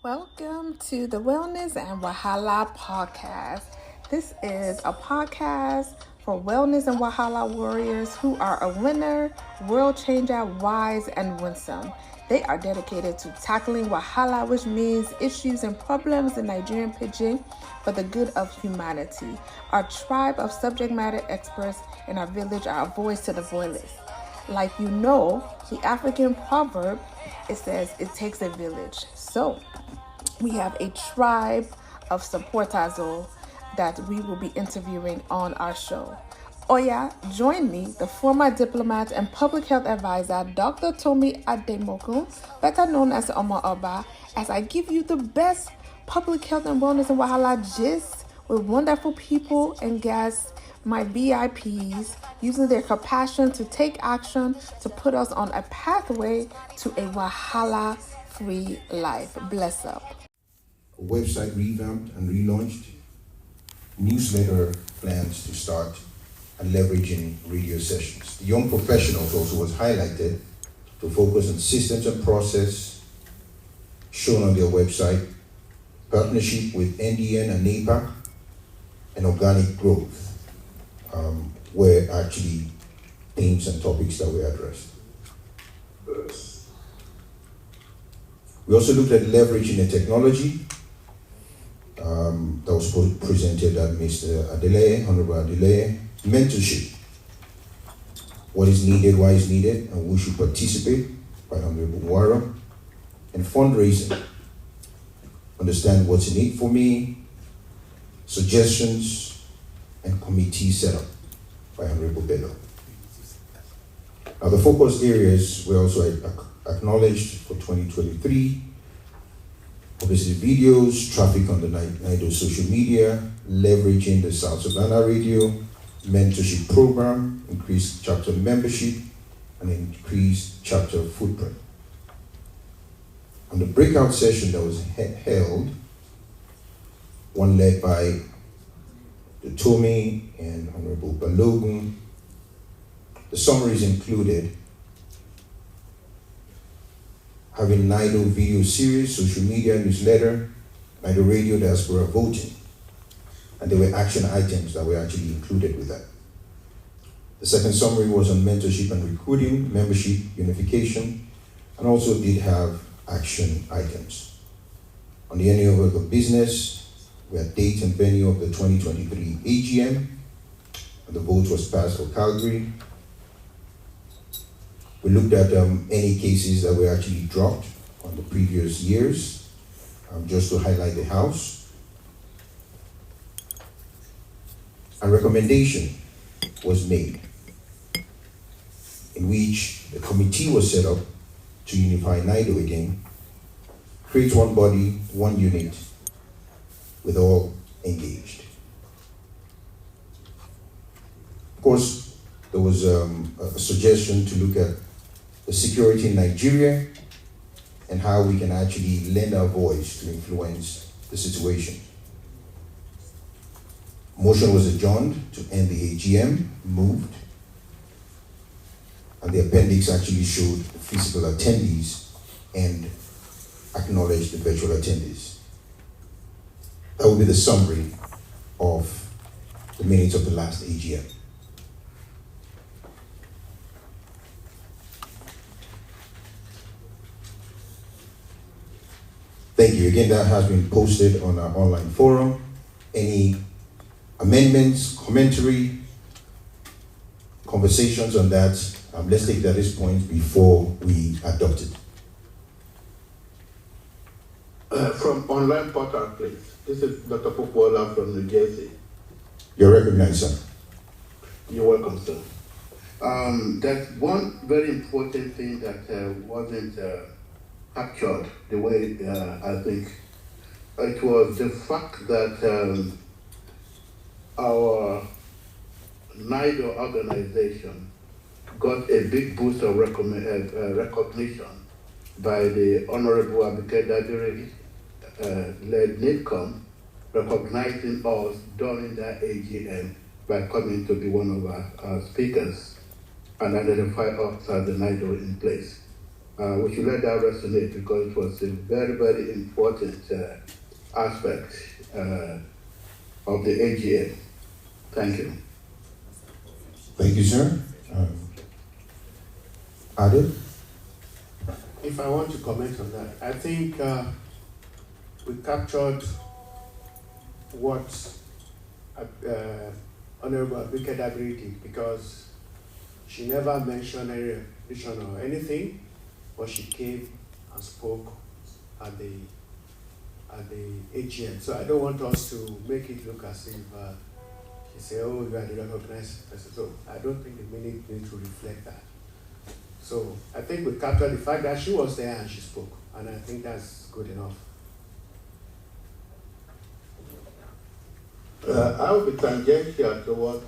Welcome to the Wellness and Wahala podcast. This is a podcast for wellness and Wahala warriors who are a winner, world changer, wise, and winsome. They are dedicated to tackling Wahala, which means issues and problems in Nigerian pidgin for the good of humanity. Our tribe of subject matter experts in our village are a voice to the voiceless. Like you know, the African proverb, it says it takes a village. So we have a tribe of supporters that we will be interviewing on our show. Oya, join me, the former diplomat and public health advisor, Dr. Tomi Ademokun, better known as Omo Oba, as I give you the best public health and wellness and Wahala gist with wonderful people and guests, my VIPs, using their compassion to take action to put us on a pathway to a Wahala-free life. Bless up. Website revamped and relaunched, newsletter plans to start, and leveraging radio sessions. The young professionals also was highlighted to focus on systems and process shown on their website, partnership with NDN and NAPAC, and organic growth were actually themes and topics that were addressed. We also looked at leveraging the technology that was presented at Mr. Adele, Honorable Adele. Mentorship, what is needed, why is needed, and who should participate, by Honorable Wara. And fundraising, understand what's in it for me, suggestions, and committee setup, by Honorable Bello. Now the focus areas were also acknowledged for 2023. Obviously videos, traffic on the NIDO social media, leveraging the South Savannah radio, mentorship program, increased chapter membership, and increased chapter footprint. On the breakout session that was held, one led by the Tomi and Honorable Balogun, the summaries included having NIDO video series, social media, newsletter, NIDO radio, Diaspora voting. And there were action items that were actually included with that. The second summary was on mentorship and recruiting, membership unification, and also did have action items. On the any of the business, we had date and venue of the 2023 AGM, and the vote was passed for Calgary. We looked at any cases that were actually dropped on the previous years, just to highlight the House. A recommendation was made in which a committee was set up to unify NIDO again, create one body, one unit, with all engaged. Of course, there was a suggestion to look at the security in Nigeria and how we can actually lend our voice to influence the situation. Motion was adjourned to end the AGM, moved, and the appendix actually showed the physical attendees and acknowledged the virtual attendees. That will be the summary of the minutes of the last AGM. Thank you. Again, that has been posted on our online forum. Any amendments, commentary, conversations on that, let's take that at this point before we adopt it. From online portal, please. This is Dr. Pukwala from New Jersey. You're recognized, sir. You're welcome, sir. There's one very important thing that wasn't captured the way I think. It was the fact that our NIDO organization got a big boost of recognition by the Honorable Abike Dadiri led NIDCOM, recognizing us during that AGM by coming to be one of our speakers and identify us as the NIDO in place. We should let that resonate because it was a very, very important aspect of the AGM. Thank you. Thank you, sir. Adil? If I want to comment on that, I think we captured what Honorable Abike Dabiri did, because she never mentioned any vision or anything, but she came and spoke at the AGM. So I don't want us to make it look as if she said, "Oh, you are the recognized person." So I don't think the minute needs to reflect that. So I think we captured the fact that she was there and she spoke, and I think that's good enough. I will be tangential to what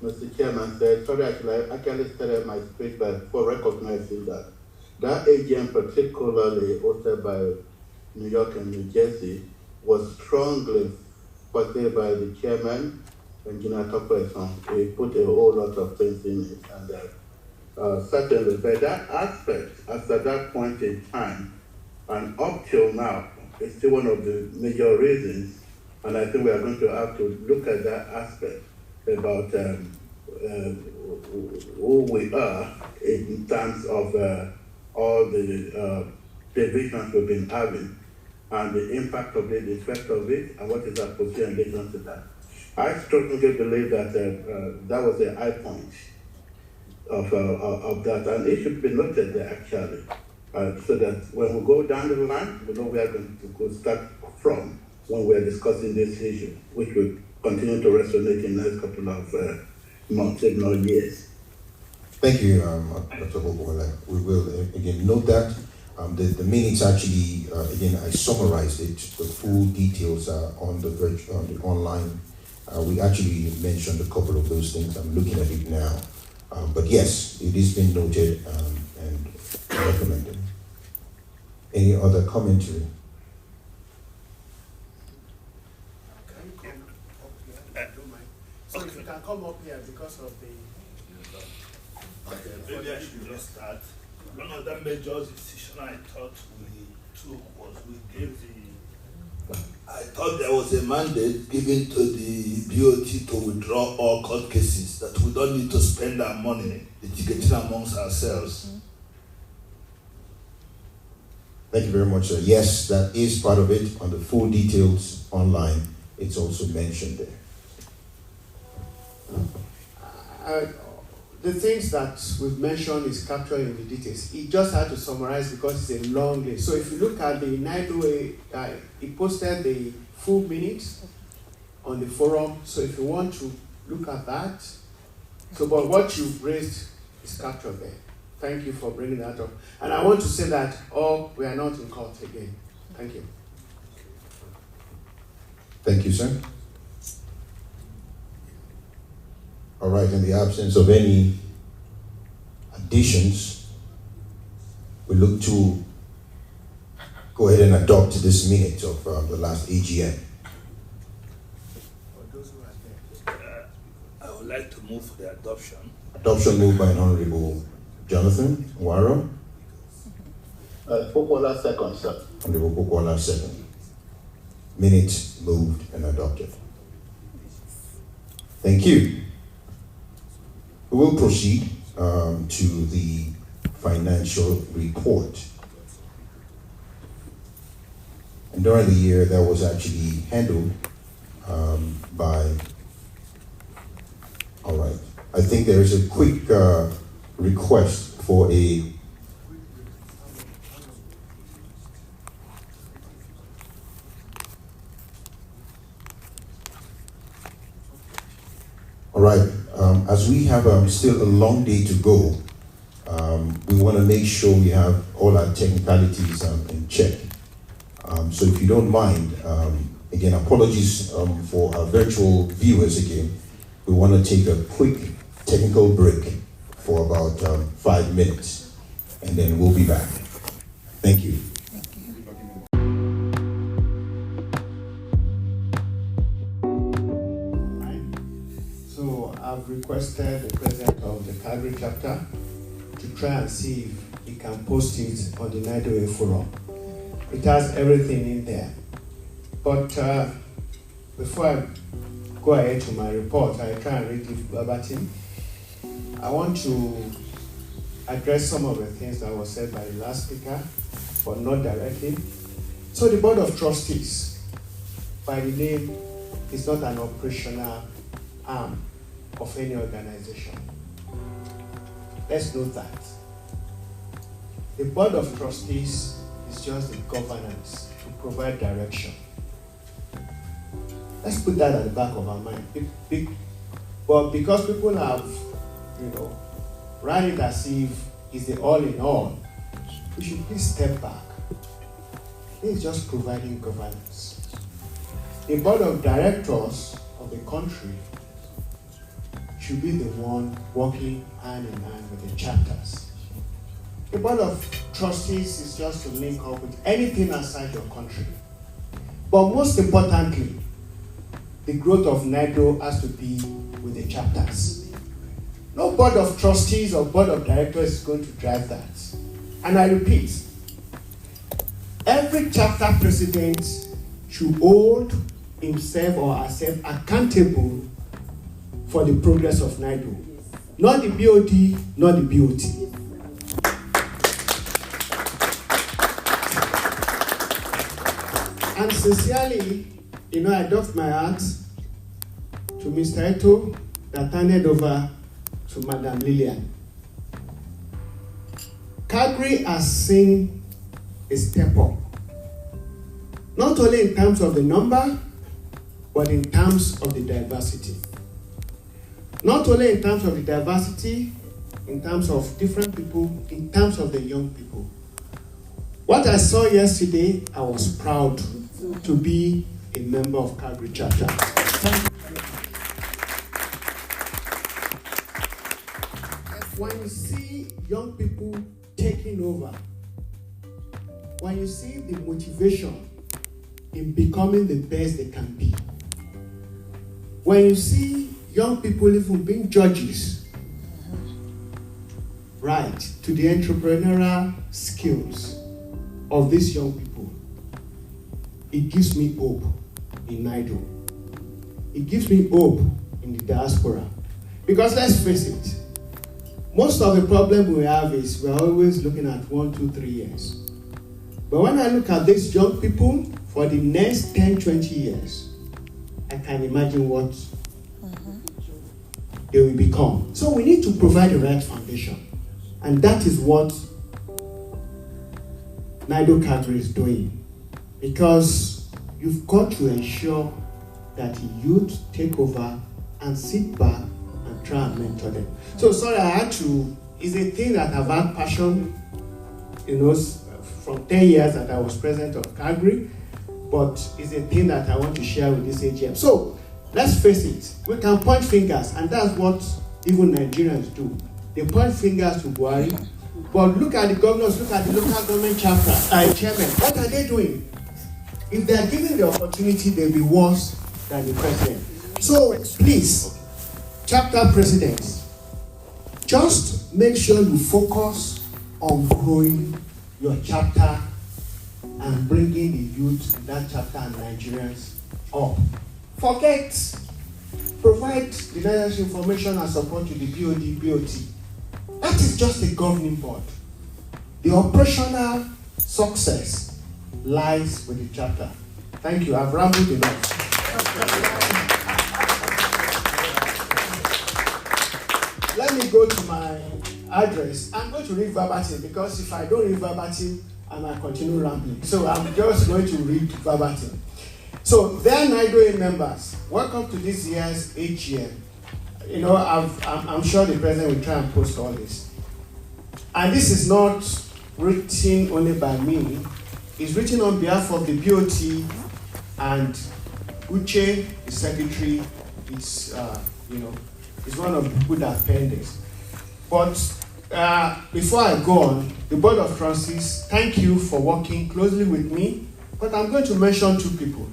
Mr. Chairman said. Sorry, I actually started my speech for recognizing that AGM, particularly hosted by New York and New Jersey, was strongly supported by the chairman, Engineer Tokweson. He put a whole lot of things in it, and certainly, but that aspect, as at that point in time, and up till now, is still one of the major reasons, and I think we are going to have to look at that aspect about who we are in terms of all the divisions we've been having, and the impact of it, the effect of it, and what is our position in relation to that. I strongly believe that that was the high point of that, and it should be noted there actually, so that when we go down the line, we know where we are going to go start from when we are discussing this issue, which will continue to resonate in the next couple of months, if not years. Thank you, Dr. Bobola. We will again note that. The minutes actually, again, I summarized it. The full details are on the online. We actually mentioned a couple of those things. I'm looking at it now. But yes, it has been noted and recommended. Any other commentary? Can you come up here? I don't mind. So if you can come up here because of the... Okay, maybe I should just start. One of the major decisions I thought we took was we gave I thought there was a mandate given to the BOT to withdraw all court cases, that we don't need to spend our money litigating amongst ourselves. Thank you very much, sir. Yes, that is part of it. On the full details online, it's also mentioned there. The things that we've mentioned is captured in the details. It just had to summarize because it's a long list. So if you look at the NIDO, it posted the full minutes on the forum. So if you want to look at that, but what you've raised is captured there. Thank you for bringing that up. And I want to say that we are not in court again. Thank you. Thank you, sir. All right, in the absence of any additions, we look to go ahead and adopt this minute of the last AGM. I would like to move for the adoption. Adoption moved by Honorable Jonathan Waro. Popola second, sir. Honorable Popola second. Minute moved and adopted. Thank you. We will proceed to the financial report. And during the year, that was actually handled by, all right. I think there is a quick request for a all right. As we have still a long day to go, we want to make sure we have all our technicalities in check. So if you don't mind, again, apologies for our virtual viewers again. We want to take a quick technical break for about 5 minutes, and then we'll be back. Thank you. So I've requested the president of the Calgary chapter to try and see if you can post it on the NIDO forum. It has everything in there. But before I go ahead to my report, I try and read it verbatim. I want to address some of the things that was said by the last speaker, but not directly. So the Board of Trustees, by the name, is not an operational arm of any organization. Let's note that. The Board of Trustees is just the governance to provide direction. Let's put that at the back of our mind. But because people have, ran it as if it's the all in all, we should please step back. It's just providing governance. The Board of Directors of the country should be the one working hand in hand with the chapters. The Board of Trustees is just to link up with anything outside your country. But most importantly, the growth of NIDO has to be with the chapters. No Board of Trustees or Board of Directors is going to drive that. And I repeat, every chapter president should hold himself or herself accountable for the progress of NIDO. Not the BOD, not the BOT. And sincerely, I doffed my hat to Mr. Eto that handed over to Madam Lillian. Calgary has seen a step up, not only in terms of the number, but in terms of the diversity. Not only in terms of the diversity, in terms of different people, in terms of the young people. What I saw yesterday, I was proud to be a member of Calgary chapter. When you see young people taking over, when you see the motivation in becoming the best they can be, when you see young people even being judges, right, to the entrepreneurial skills of these young people, it gives me hope in NIDO. It gives me hope in the diaspora. Because let's face it, most of the problem we have is we're always looking at 1, 2, 3 years. But when I look at these young people for the next 10, 20 years, I can imagine what they will become. So we need to provide the right foundation. And that is what NIDO Calgary is doing. Because you've got to ensure that the youth take over and sit back and try and mentor them. So sorry, I had to, it's a thing that I've had passion, from 10 years that I was president of Calgary, but it's a thing that I want to share with this AGM. So let's face it, we can point fingers, and that's what even Nigerians do. They point fingers to Buhari, but look at the governors, look at the local government chairman. What are they doing? If they are given the opportunity, they'll be worse than the president. So please, chapter presidents, just make sure you focus on growing your chapter and bringing the youth in that chapter and Nigerians up. Provide the necessary information and support to the BOT. That is just a governing board. The operational success lies with the chapter. Thank you. I've rambled enough. Let me go to my address. I'm going to read verbatim because if I don't read verbatim, I might continue rambling. So I'm just going to read verbatim. So, dear NIDO members, welcome to this year's AGM. I'm sure the president will try and post all this. And this is not written only by me. It's written on behalf of the BOT, and Uche, the secretary, is one of the people that penned this. But before I go on, the Board of Trustees, thank you for working closely with me. But I'm going to mention two people.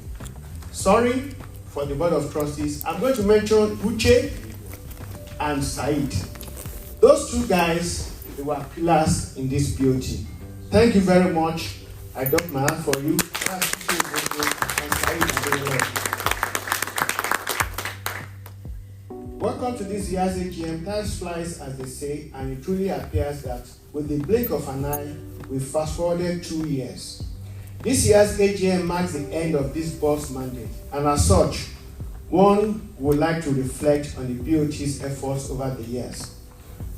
Sorry for the Board of Trustees. I'm going to mention Uche and Said. Those two guys they were pillars in this beauty. Thank you very much. I got my hand for you. Welcome to this year's AGM. Time flies, as they say, and it truly appears that with the blink of an eye, we fast forwarded 2 years. This year's AGM marks the end of this board's mandate, and as such, one would like to reflect on the BOT's efforts over the years.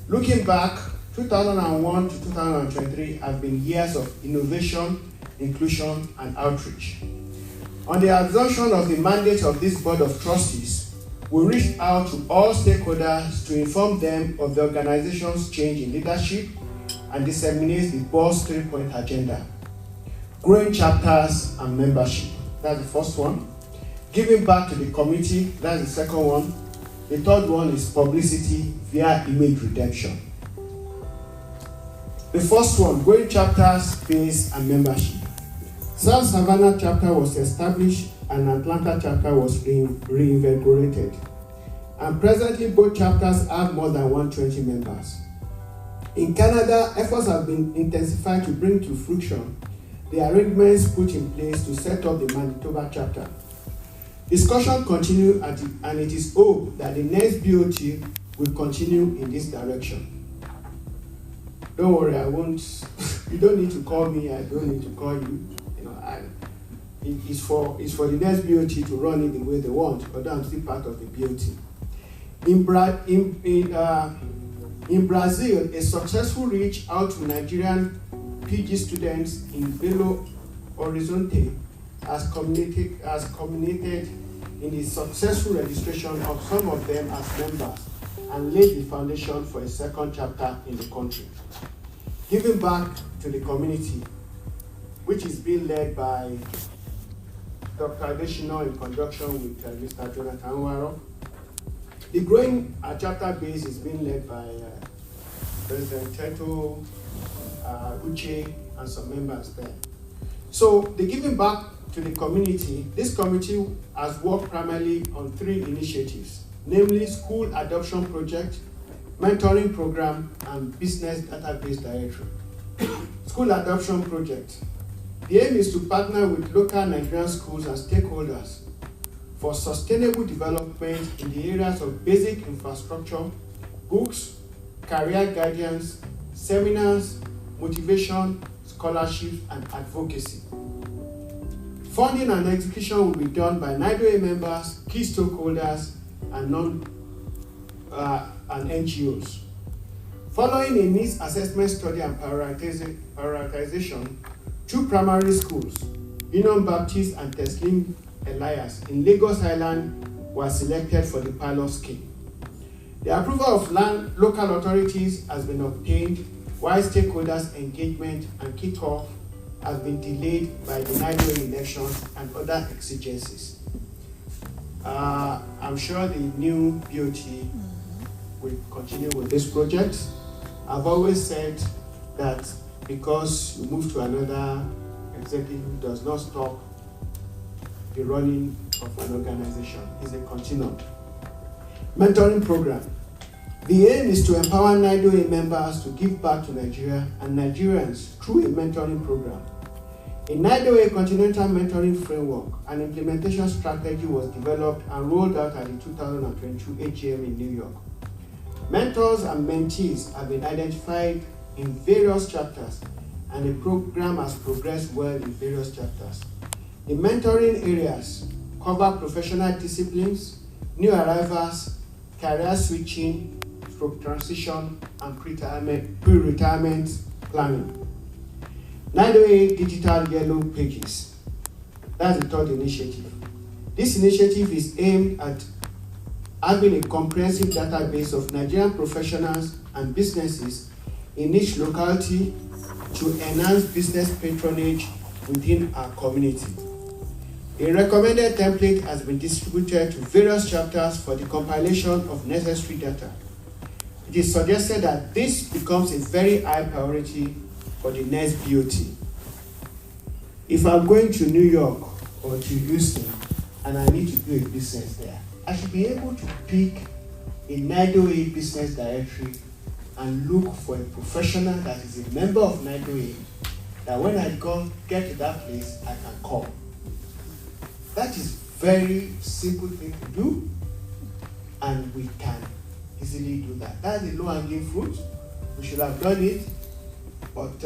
Looking back, 2001 to 2023 have been years of innovation, inclusion, and outreach. On the assumption of the mandate of this Board of Trustees, we reached out to all stakeholders to inform them of the organization's change in leadership and disseminate the board's 3-point agenda. Growing chapters and membership, that's the first one. Giving back to the community, that's the second one. The third one is publicity via image redemption. The first one, growing chapters, base, and membership. South Savannah chapter was established and Atlanta chapter was reinvigorated. And presently both chapters have more than 120 members. In Canada, efforts have been intensified to bring to fruition the arrangements put in place to set up the Manitoba chapter. Discussion continues and it is hoped that the next BOT will continue in this direction. Don't worry, I won't. You don't need to call me. I don't need to call you. It's for the next BOT to run it the way they want, although I'm still part of the BOT. In Brazil, a successful reach out to Nigerian PG students in Belo Horizonte has culminated in the successful registration of some of them as members and laid the foundation for a second chapter in the country. Giving back to the community, which is being led by Dr. Adeshino in conjunction with Mr. Jonathan Waro. The growing chapter base is being led by President Teto, Uche, and some members there. So the giving back to the community, this committee has worked primarily on 3 initiatives, namely School Adoption Project, Mentoring Program, and Business Database Directory. School Adoption Project. The aim is to partner with local Nigerian schools and stakeholders for sustainable development in the areas of basic infrastructure, books, career guidance, seminars, motivation, scholarships, and advocacy. Funding and execution will be done by NIDO members, key stakeholders, and NGOs. Following a needs assessment study and prioritization, 2 primary schools, Union Baptist and Teslim Elias in Lagos Island, were selected for the pilot scheme. The approval of local authorities has been obtained, while stakeholders' engagement and kickoff has been delayed by the NIDO elections and other exigencies. I'm sure the new BOT will continue with this project. I've always said that because you move to another executive does not stop the running of an organization. It's a continuum. Mentoring program. The aim is to empower NIDO members to give back to Nigeria and Nigerians through a mentoring program. A NIDO Continental Mentoring Framework and implementation strategy was developed and rolled out at the 2022 AGM in New York. Mentors and mentees have been identified in various chapters, and the program has progressed well in various chapters. The mentoring areas cover professional disciplines, new arrivals, career switching, stroke transition, and pre-retirement planning. NIDO Digital Yellow Pages. That's the third initiative. This initiative is aimed at having a comprehensive database of Nigerian professionals and businesses in each locality to enhance business patronage within our community. A recommended template has been distributed to various chapters for the compilation of necessary data. It is suggested that this becomes a very high priority for the next BOT. If I'm going to New York or to Houston and I need to do a business there, I should be able to pick a NIDO business directory and look for a professional that is a member of NIDO, that when I get to that place, I can call. That is very simple thing to do, and we can easily do that. That's the low-hanging fruit. We should have done it, but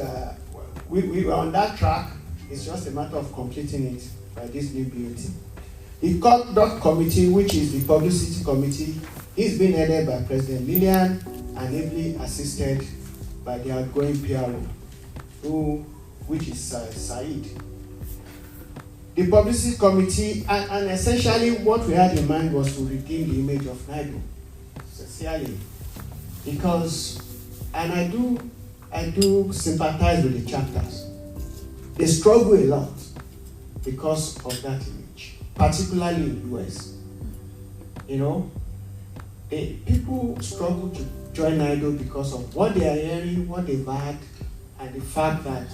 we were on that track. It's just a matter of completing it by this new BOT. The conduct committee, which is the publicity committee, is being headed by President Lillian and ably assisted by the outgoing PRO, which is Said. The publicity committee, and essentially what we had in mind was to redeem the image of NIDO, sincerely, because, and I do sympathize with the chapters. They struggle a lot because of that image, particularly in the US. You know, people struggle to join NIDO because of what they are hearing, what they've had, and the fact that,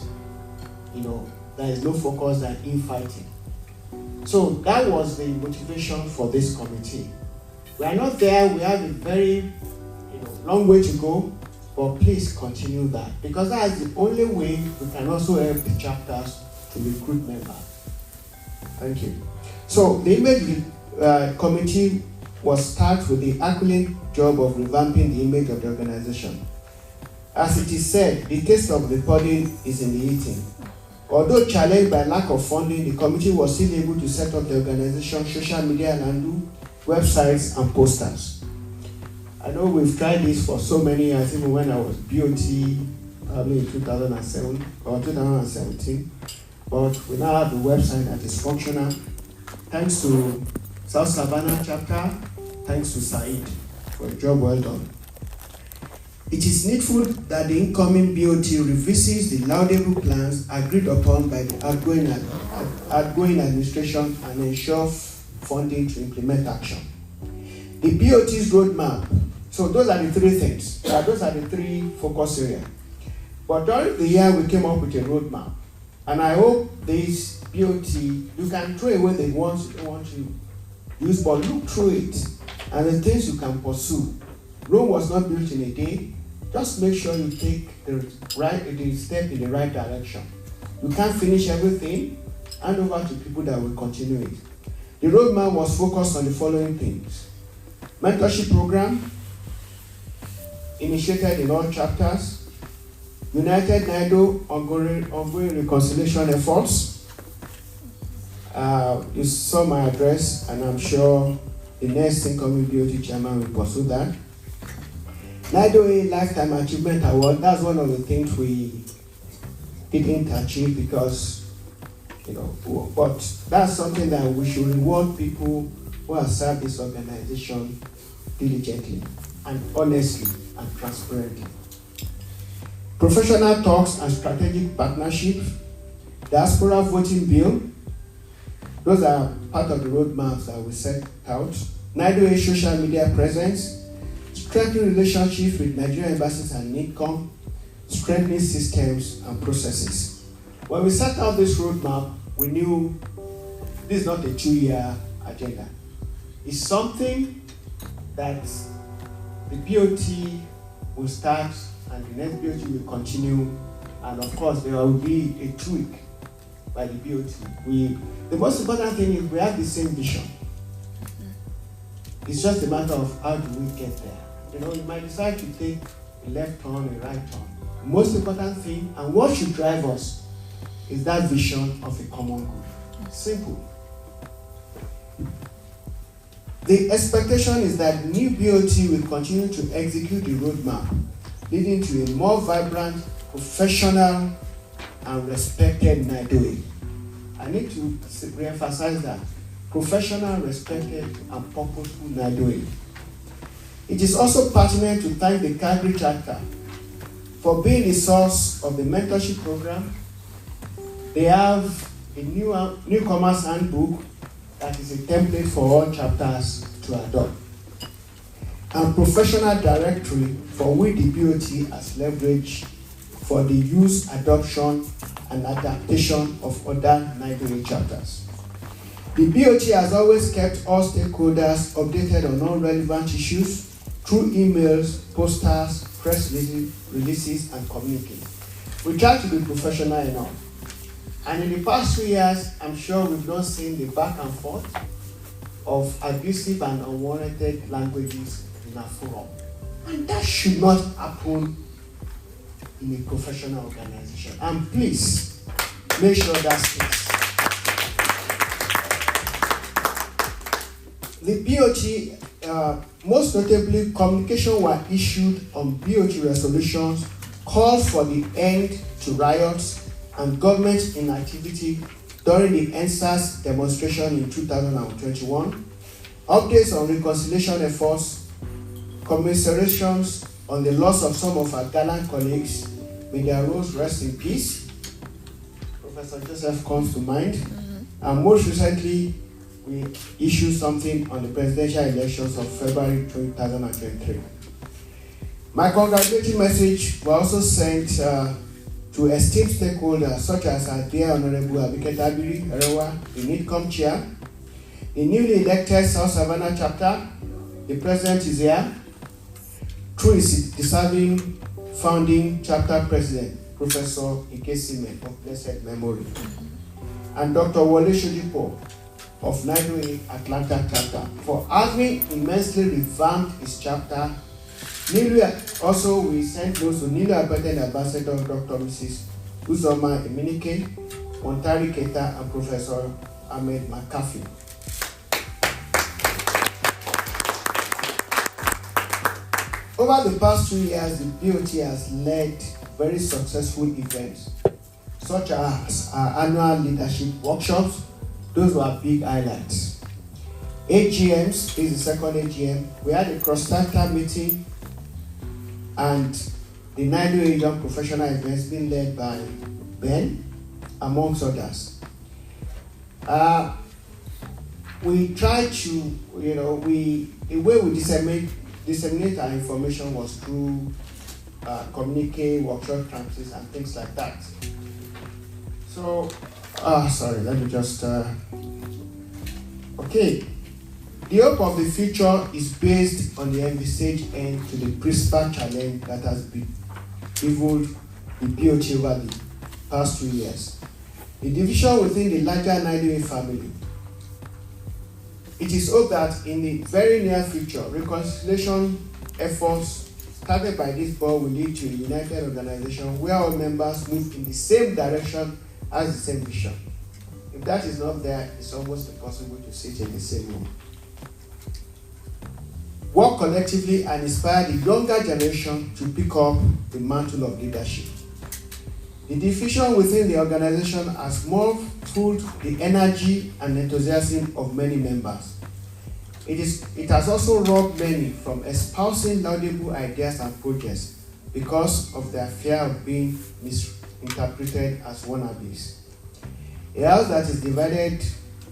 you know, there is no focus on infighting. So that was the motivation for this committee. We are not there, we have a very long way to go, but please continue that, because that is the only way we can also help the chapters to recruit members. Thank you. So the image committee was tasked with the Herculean job of revamping the image of the organization. As it is said, the taste of the pudding is in the eating. Although challenged by lack of funding, the committee was still able to set up the organization's social media handle, websites, and posters. I know we've tried this for so many years, even when I was BOT, probably in 2007 or 2017. But we now have the website that is functional. Thanks to South Savannah chapter, thanks to Said for a job well done. It is needful that the incoming BOT revisits the laudable plans agreed upon by the outgoing administration and ensure funding to implement action. The BOT's roadmap, so those are the three things, those are the three focus areas. But during the year, we came up with a roadmap. And I hope this BOT, you can throw away the ones you don't want to use, but look through it and the things you can pursue. Rome was not built in a day. Just make sure you take the step in the right direction. You can't finish everything. Hand over to people that will continue it. The roadmap was focused on the following things: mentorship program, initiated in all chapters; United NIDO ongoing reconciliation efforts. You saw my address, and I'm sure the next incoming BOT chairman will pursue that. NIDO Lifetime Achievement Award, that's one of the things we didn't achieve because, but that's something that we should reward people who have served this organization diligently and honestly and transparently. Professional talks and strategic partnership, Diaspora voting bill, those are part of the roadmaps that we set out. NIDO social media presence, strengthening relationships with Nigerian embassies and NIDCOM, strengthening systems and processes. When we set out this roadmap, we knew this is not a 2-year agenda. It's something that the BOT will start and the next BOT will continue, and of course there will be a tweak by the BOT. The most important thing is we have the same vision. It's just a matter of how do we get there. You might decide to take a left turn, a right turn. The most important thing, and what should drive us, is that vision of a common good. Simple. The expectation is that the new BOT will continue to execute the roadmap, leading to a more vibrant, professional, and respected NIDO. I need to re-emphasize that. Professional, respected, and purposeful NIDO. It is also pertinent to thank the Calgary chapter for being the source of the mentorship program. They have a newcomers handbook that is a template for all chapters to adopt, and professional directory for which the BOT has leveraged for the use, adoption, and adaptation of other NIDO chapters. The BOT has always kept all stakeholders updated on all relevant issues through emails, posters, press releases, and communicate. We try to be professional enough. And in the past 2 years, I'm sure we've not seen the back and forth of abusive and unwarranted languages in our forum. And that should not happen in a professional organization. And please, make sure that stays. The BOT, most notably, communication were issued on BOT resolutions, calls for the end to riots and government inactivity during the NSAS demonstration in 2021, updates on reconciliation efforts, commiserations on the loss of some of our gallant colleagues. May their roles rest in peace. Professor Joseph comes to mind. And most recently, we issued something on the presidential elections of February 2023. My congratulatory message was also sent to esteemed stakeholders such as our dear Honorable Abike Dabiri Erewa, the NIDCOM chair, the newly elected South Savannah chapter. The president is here, through his deserving founding chapter president, Professor Ikesime of blessed memory, and Dr. Wole Shodipo of NIDO Atlanta chapter for having immensely revamped his chapter. Also, we sent those to newly appointed ambassador Dr. Mrs. Uzoma Eminike, Montari Keta, and Professor Ahmed McAfee. Over the past 2 years, the BOT has led very successful events, such as our annual leadership workshops. Those were big highlights. AGMs, this is the second AGM. We had a cross-sector meeting, and the NIDO Young Professional events being led by Ben, amongst others. We try to, the way we disseminate our information was through communique, workshop transcripts, and things like that. So, let me just, okay. The hope of the future is based on the envisaged end to the principal challenge that has befuddled the BOT over the past 2 years. The division within the larger NIDO family. It is hoped that in the very near future, reconciliation efforts started by this board will lead to a united organization where all members move in the same direction as the same vision. If that is not there, it's almost impossible to sit in the same room. Work collectively and inspire the younger generation to pick up the mantle of leadership. The division within the organization has fueled the energy and enthusiasm of many members. It has also robbed many from espousing laudable ideas and projects because of their fear of being misinterpreted as wannabes. A house that is divided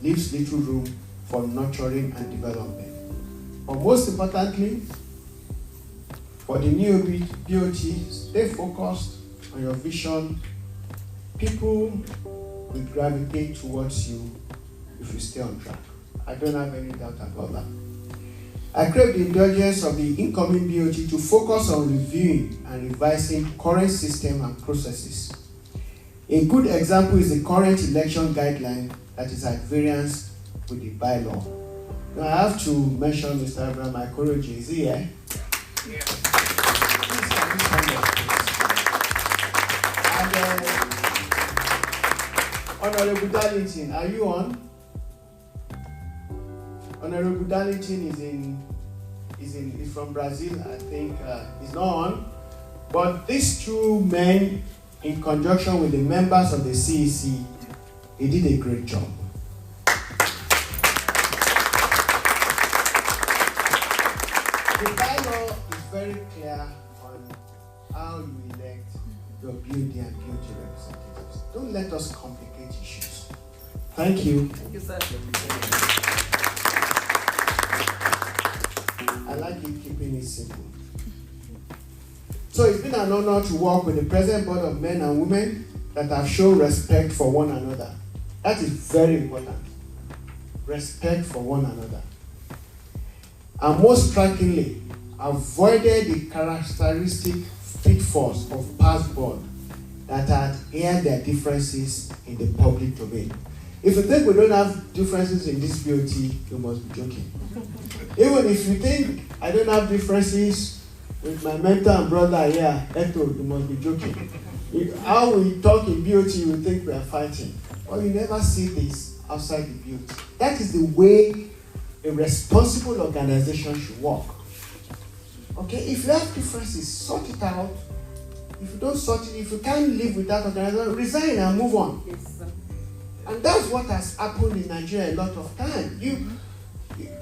leaves little room for nurturing and development. But most importantly, for the new BOT, stay focused on your vision. People will gravitate towards you if you stay on track. I don't have any doubt about that. I crave the indulgence of the incoming BOT to focus on reviewing and revising current system and processes. A good example is the current election guideline that is at variance with the bylaw. Now I have to mention Mr. Abraham Ikoroji. Is he here? Yeah. Please can you stand up, please? And Honorable Darlington, are you on? Honorable Darlington is from Brazil, I think. He's not on. But these two men, in conjunction with the members of the CEC, they did a great job. The bylaw is very clear on how you elect your BOD and BOT representatives. Don't let us complicate issues. Thank you. Thank you, sir. I like it keeping it simple. So it's been an honor to work with the present board of men and women that have shown respect for one another. That is very important. Respect for one another. And most strikingly, avoided the characteristic pitfalls of past board that had aired their differences in the public domain. If you think we don't have differences in this BOT, you must be joking. Even if you think I don't have differences with my mentor and brother here, Eto, you must be joking. How we talk in BOT, you think we are fighting. Or you never see this outside the BOT. That is the way a responsible organization should work. Okay, if you have differences, sort it out. If you don't sort it, if you can't live with that organization, resign and move on. Yes. And that's what has happened in Nigeria a lot of time.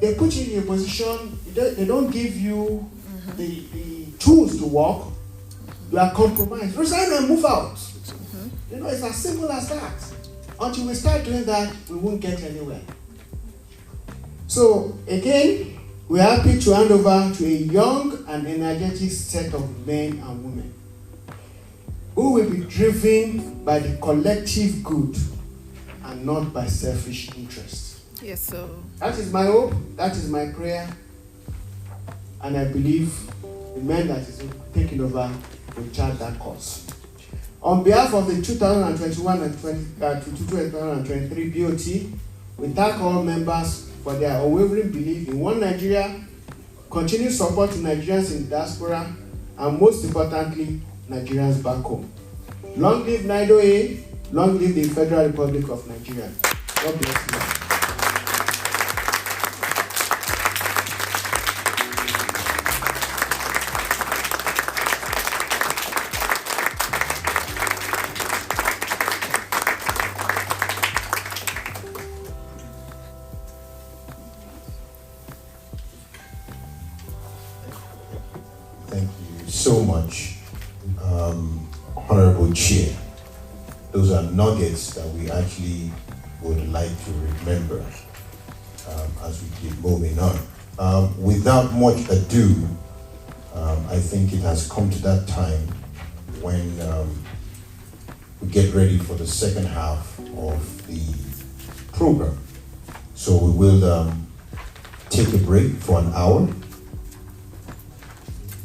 They put you in a position, they don't give you the tools to work. You are compromised. Resign and move out. It's as simple as that. Until we start doing that, we won't get anywhere. So again, we're happy to hand over to a young and energetic set of men and women who will be driven by the collective good and not by selfish interest. Yes, sir. That is my hope, that is my prayer, and I believe the men that is taking over will chart that course. On behalf of the 2021 and 2023 BOT, we thank all members for their unwavering belief in one Nigeria, continued support to Nigerians in diaspora, and most importantly, Nigerians back home. Long live NIDO A, long live the Federal Republic of Nigeria. God bless you. Thank you so much, Honorable Chair. Those are nuggets that we actually would like to remember as we keep moving on. Without much ado, I think it has come to that time when we get ready for the second half of the program. So we will take a break for an hour.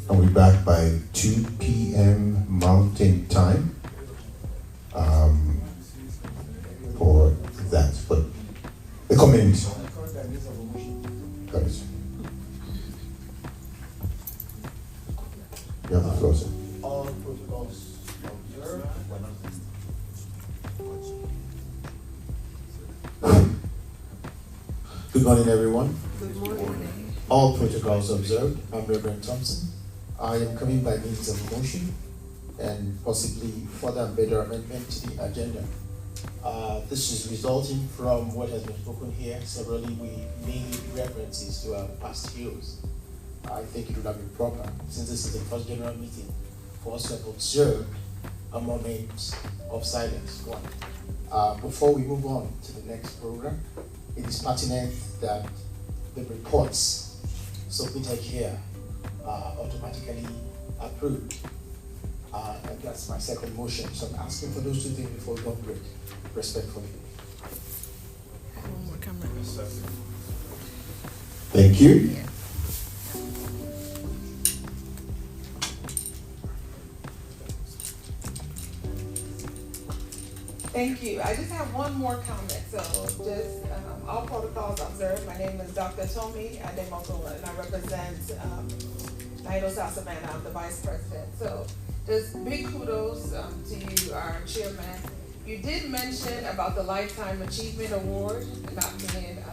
And we're back by 2 p.m. Mountain Time for that. But the comment. Got it. You have the floor, sir. All protocols observed. Good morning, everyone. Good morning. All protocols observed. I'm Reverend Thompson. I am coming by means of motion and possibly further and better amendment to the agenda. This is resulting from what has been spoken here. Severally, we made references to our past heroes. I think it would have been proper, since this is the first general meeting, for us to have observed a moment of silence. Before we move on to the next program, it is pertinent that the reports submitted here are automatically approved. And that's my second motion. So I'm asking for those two things before we go break, respectfully. One more camera. Thank you. Yeah. Thank you. I just have one more comment. So just all protocols observed. My name is Dr. Tomi Ademokola, and I represent NIDO South Savannah. I'm the Vice President. So just big kudos to you, our chairman. You did mention about the Lifetime Achievement Award not being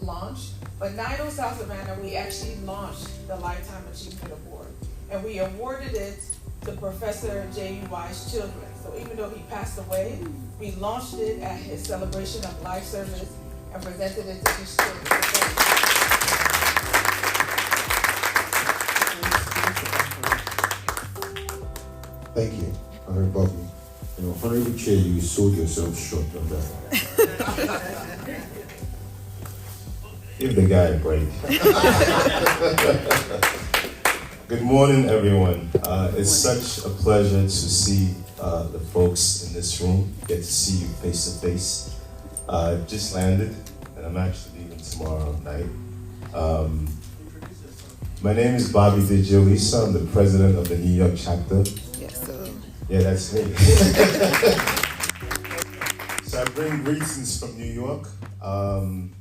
launched, but NIDO South Savannah, we actually launched the Lifetime Achievement Award, and we awarded it to Professor J.U. Wise Children. So even though he passed away, we launched it at his celebration of life service and presented it to his children. Thank you, Honorable Bobby. Honorable Chair, you sold yourself short on that. Give the guy a break. Good morning, everyone. It's such a pleasure to see the folks in this room, get to see you face to face. Just landed, and I'm actually leaving tomorrow night. My name is Bobby DeGiolisa. I'm the president of the New York chapter. Yes, sir. Yeah, that's me. So I bring greetings from New York. And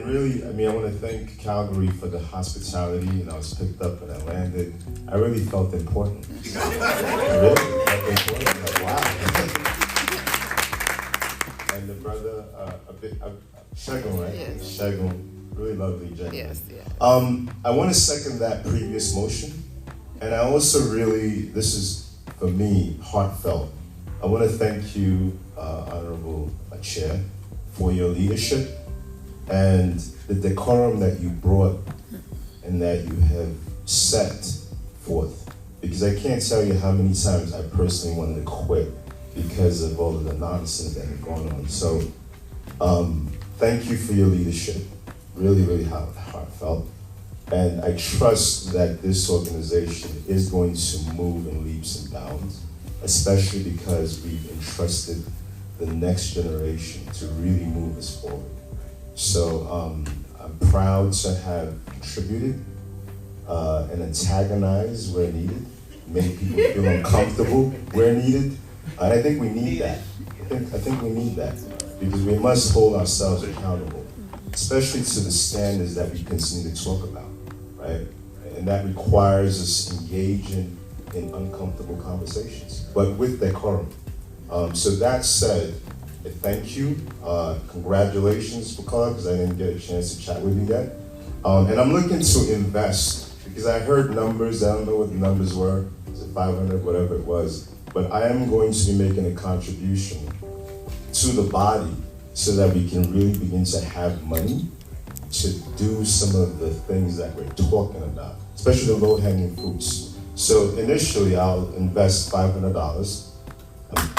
really, I want to thank Calgary for the hospitality. I was picked up and I landed. I really felt important. I really felt important. Like, wow. And the brother, Shagun, right? Yes. Shagun, really lovely gentleman. Yes, yes. I want to second that previous motion. And I also really, this is, for me, heartfelt. I want to thank you, Honorable Chair, for your leadership and the decorum that you brought and that you have set forth. Because I can't tell you how many times I personally wanted to quit because of all of the nonsense that had gone on. So thank you for your leadership, really, really heartfelt. And I trust that this organization is going to move in leaps and bounds, especially because we've entrusted the next generation to really move us forward. So I'm proud to have contributed and antagonized where needed, made people feel uncomfortable where needed. And I think we need that. I think we need that because we must hold ourselves accountable, especially to the standards that we continue to talk about, right? And that requires us engaging in uncomfortable conversations, but with decorum. So that said, thank you. Congratulations for calling because I didn't get a chance to chat with you yet. And I'm looking to invest because I heard numbers. I don't know what the numbers were. Is it 500, whatever it was? But I am going to be making a contribution to the body so that we can really begin to have money to do some of the things that we're talking about, especially the low-hanging fruits. So initially, I'll invest $500.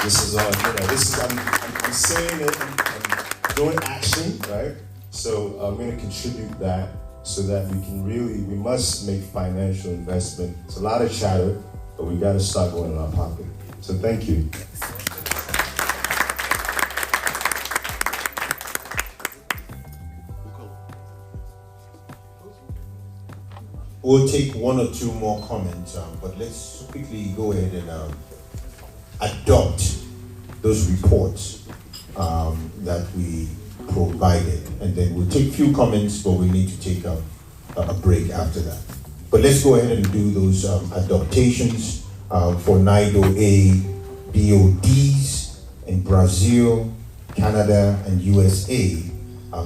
This is all, I'm saying it, I'm doing action, right? So I'm going to contribute that so that we can we must make financial investment. It's a lot of chatter, but we got to start going in our pocket. So thank you. We'll take one or two more comments, but let's quickly go ahead and adopt those reports that we provided, and then we'll take a few comments, but we need to take a break after that. But let's go ahead and do those adaptations for NIDO A BODs in Brazil, Canada, and USA.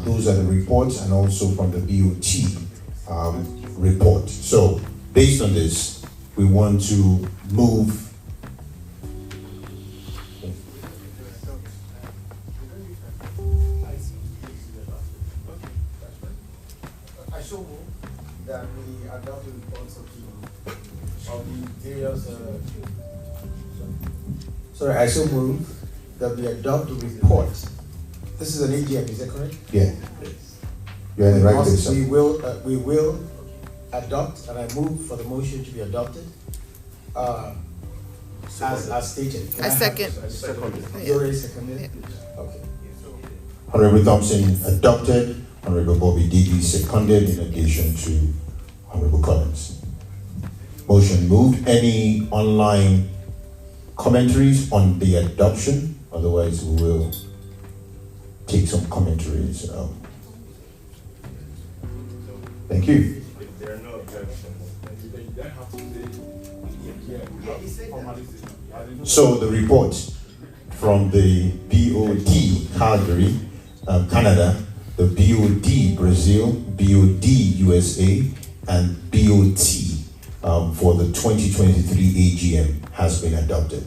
Those are the reports, and also from the BOT report. So based on this, we want to move. I so move that we adopt the reports of the various. Sorry, I so move that we adopt the report. This is an AGM, is that correct? Yeah. You're in the right place. We will adopt, and I move for the motion to be adopted. As stated. I second. You already seconded? Okay. Honorable Thompson adopted. Honorable Bobby Didi seconded, in addition to Honorable Collins. Motion moved. Any online commentaries on the adoption? Otherwise, we will take some commentaries. Thank you. If there are no objections. So the report from the BOD Calgary, Canada, the BOD Brazil, BOD USA, and BOT for the 2023 AGM has been adopted.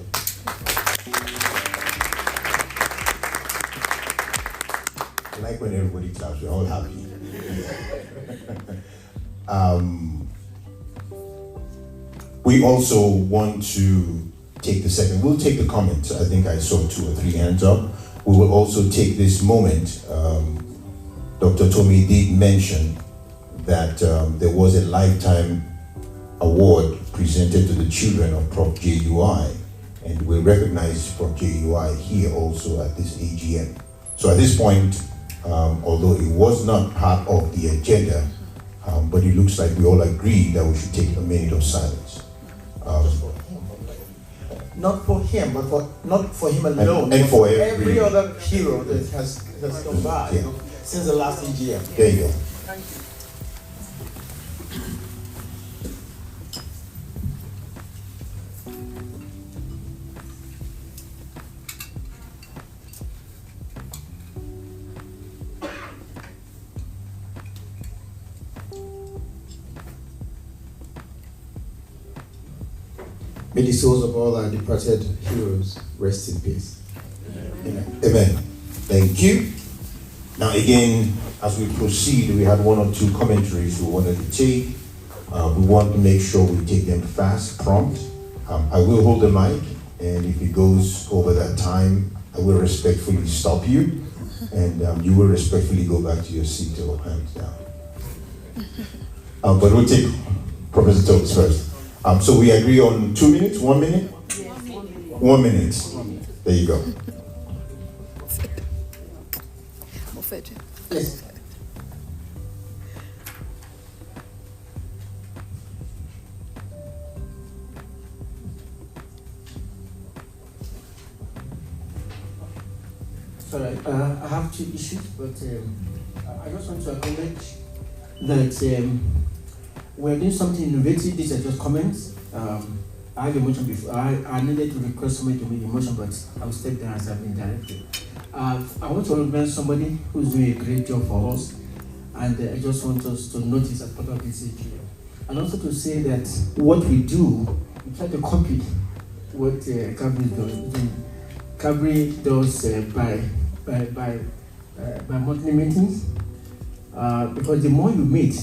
I like when everybody claps, we're all happy. We also want to take the second, we'll take the comments. I think I saw 2 or 3 hands up. We will also take this moment. Dr. Tommy did mention that there was a lifetime award presented to the children of Prof. JUI, and we recognize Prof. JUI here also at this AGM. So at this point, although it was not part of the agenda, but it looks like we all agree that we should take a minute of silence. Not for him, but not for him alone, and for every other hero that has come by since the last AGM. There you go. May the souls of all our departed heroes rest in peace. Amen. Amen. Thank you. Now again, as we proceed, we had one or two commentaries we wanted to take. We want to make sure we take them fast, prompt. I will hold the mic, and if it goes over that time, I will respectfully stop you, and you will respectfully go back to your seat or hands down. But we'll take Professor Tokes first. So we agree on 2 minutes, 1 minute? Yes. 1 minute. There you go. Yes. Sorry, I have two issues, but I just want to acknowledge that we're doing something innovative. These are just comments. I had a motion before. I needed to request somebody to make a motion, but I'll step down as I've been directed. I want to recognize somebody who's doing a great job for us, and I just want us to notice as part of this AGM. And also to say that what we do, we try to copy what Calgary does. Calgary does by monthly meetings, because the more you meet,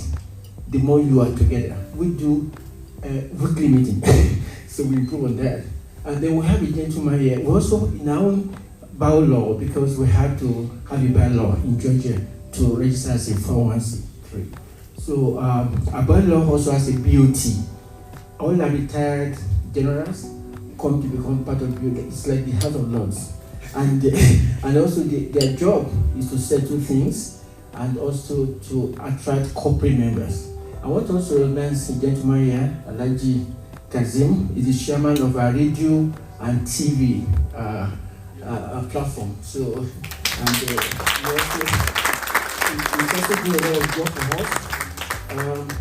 the more you are together. We do weekly meeting, so we improve on that. And then we have a gentleman here. We also in our bylaw, because we had to have a bylaw in Georgia to register as a 401c3. So our bylaw also has a BOT. All our retired generals come to become part of BOT. It's like the House of Lords. And also their job is to settle things and also to attract corporate members. I want also to recognize the gentleman here, Alaji Kazim, is the chairman of our radio and TV platform. So, and he's also doing a lot of work for us.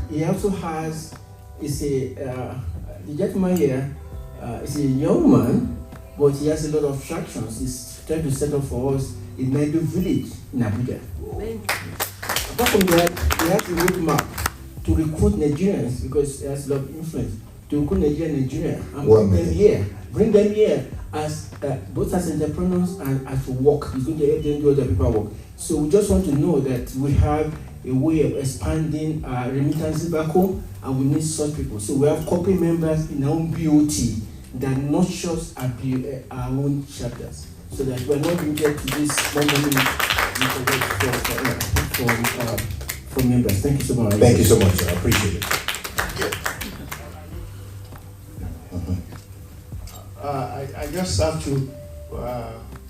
He also has, the gentleman here is a young man, but he has a lot of tractions. He's trying to set up for us in NIDO village in Abuja. Apart from that, he has a roadmap to recruit Nigerians, because he has a lot of influence, to recruit Nigeria and bring them here as both as entrepreneurs and as work. He's going to help them do other people work. So we just want to know that we have a way of expanding remittances back home, and we need such people. So we have corporate members in our own BOT that nurtures our own chapters, so that we're not limited to this one for members. Thank you so much. Thank you so much, sir. I appreciate it. I just have to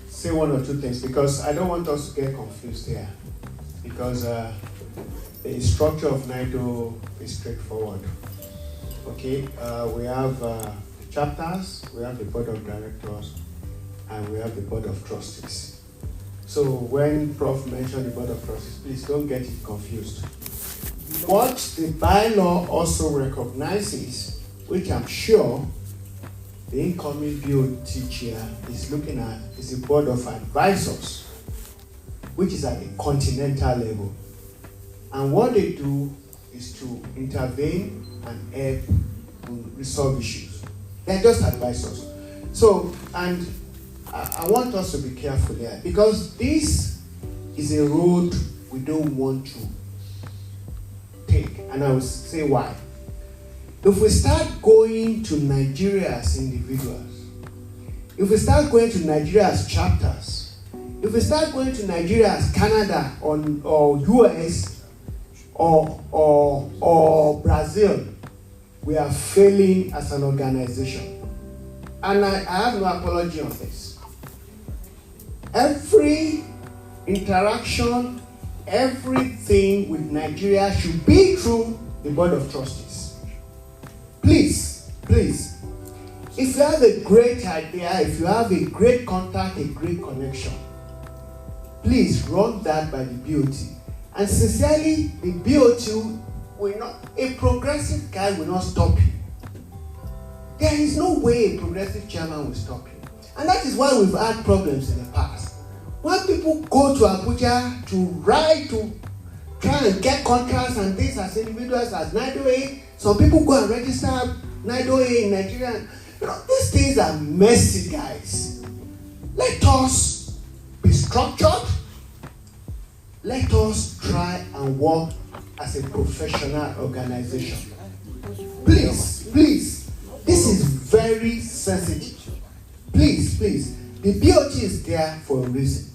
say one or two things, because I don't want us to get confused here, because the structure of NIDO is straightforward. Okay, we have chapters, we have the board of directors, and we have the board of trustees. So when Prof mentioned the board of trustees, please don't get it confused. What the bylaw also recognizes, which I'm sure the incoming BOT chair is looking at, is the board of advisors, which is at a continental level. And what they do is to intervene and help resolve issues. They're just advisors. So, and I want us to be careful here, because this is a road we don't want to take. And I will say why. If we start going to Nigeria as individuals, if we start going to Nigeria as chapters, if we start going to Nigeria as Canada or US or Brazil, we are failing as an organization. And I have no apology on this. Every interaction, everything with Nigeria should be through the Board of Trustees. Please, please, if you have a great idea, if you have a great contact, a great connection, please run that by the BOT. And sincerely, the BOT will not, a progressive guy will not stop you. There is no way a progressive chairman will stop you. And that is why we've had problems in the past. When people go to Abuja to try and get contracts and things as individuals, as NIDO, some people go and register NIDO in Nigeria. You know, these things are messy, guys. Let us be structured. Let us try and work as a professional organization. Please, please, this is very sensitive. Please, please, the BOT is there for a reason.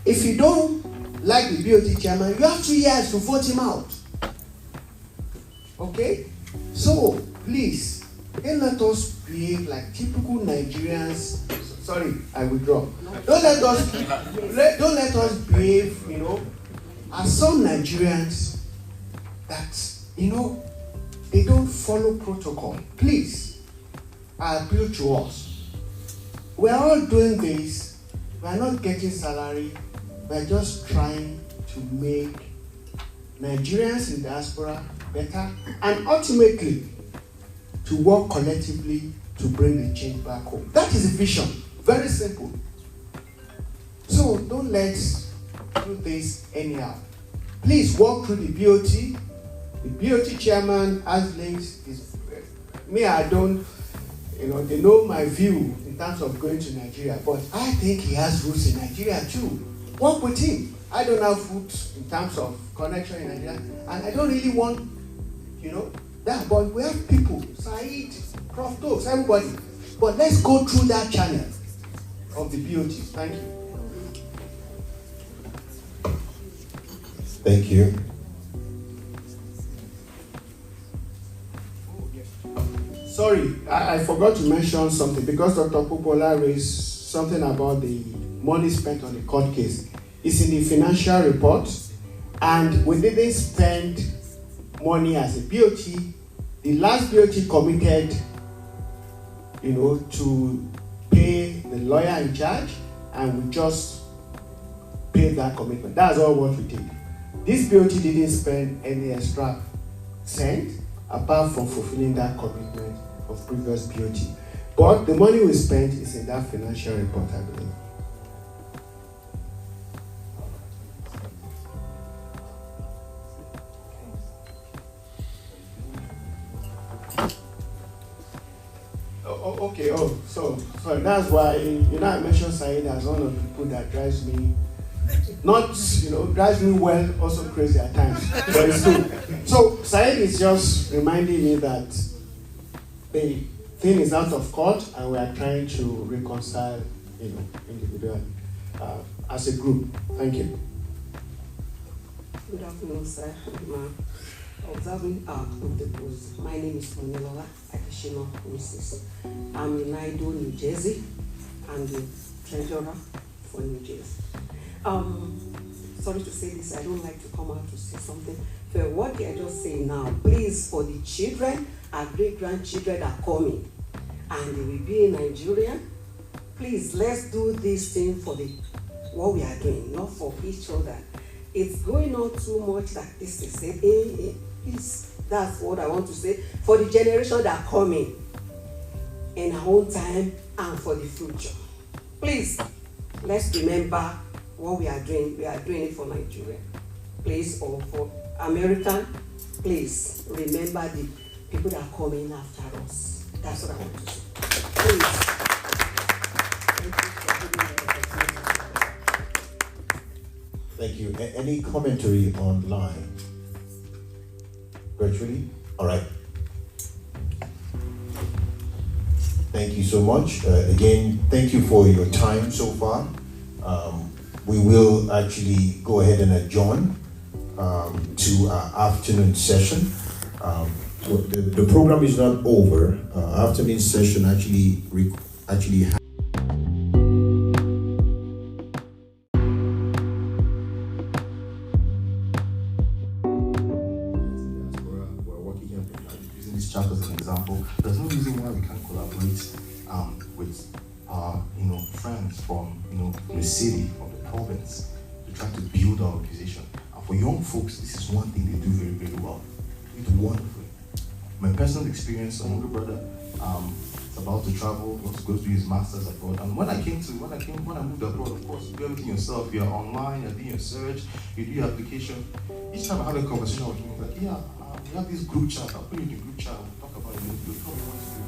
If you don't like the BOT chairman, you have 2 years to vote him out. Okay? So, please, don't let us behave like typical Nigerians. Sorry, I withdraw. Don't let us behave, as some Nigerians that, they don't follow protocol. Please, I appeal to us. We are all doing this. We are not getting salary. We are just trying to make Nigerians in diaspora better and ultimately to work collectively to bring the change back home. That is the vision. Very simple. So don't let's do this anyhow. Please walk through the BOT. The BOT chairman has links. Me, I don't, they know my view in terms of going to Nigeria, but I think he has roots in Nigeria too. Work with him. I don't have roots in terms of connection in Nigeria, and I don't really want, that. But we have people, Said, Prof. Talks, everybody. But let's go through that channel of the BOT. Thank you. Thank you. Sorry, I forgot to mention something because Dr. Popola raised something about the money spent on the court case. It's in the financial report, and we didn't spend money as a BOT. The last BOT committed, to pay the lawyer in charge, and we just paid that commitment. That's all what we did. This BOT didn't spend any extra cent apart from fulfilling that commitment of previous BOT. But the money we spent is in that financial report, I believe. Okay, so that's why, I mentioned Said as one of the people that drives me, drives me well, also crazy at times, but it's good. So Said is just reminding me that the thing is out of court and we are trying to reconcile, individually, as a group. Thank you. Good afternoon, sir. Observing of the post. My name is Monilola Akishino Mrs. I'm in NIDO, New Jersey. I'm the treasurer for New Jersey. Sorry to say this, I don't like to come out to say something. For what I just say now, please, for the children, our great-grandchildren are coming, and they will be in Nigeria. Please, let's do this thing for what we are doing, not for each other. It's going on too much that this is it. That's what I want to say for the generation that are coming in our own time and for the future. Please, let's remember what we are doing. We are doing it for Nigeria. Please, or for American, please remember the people that are coming after us. That's what I want to say. Please. Thank you. Any commentary online? Virtually? All right. Thank you so much. Again, thank you for your time so far. We will actually go ahead and adjourn to our afternoon session. The program is not over. Afternoon session actually this chapter as an example. There's no reason why we can't collaborate with our friends from the city, from the province, to try to build our organization. And for young folks, this is one thing they do very, very well. They do wonderfully. My personal experience, my younger brother is about to travel, he wants to go do his master's abroad. And when I moved abroad, of course, you do everything yourself. You're online, you're doing your search, you do your application. Each time I have a conversation with him, like, yeah, we have this group chat, I'll put it in the group chat, we'll talk about it, we'll tell me what to do.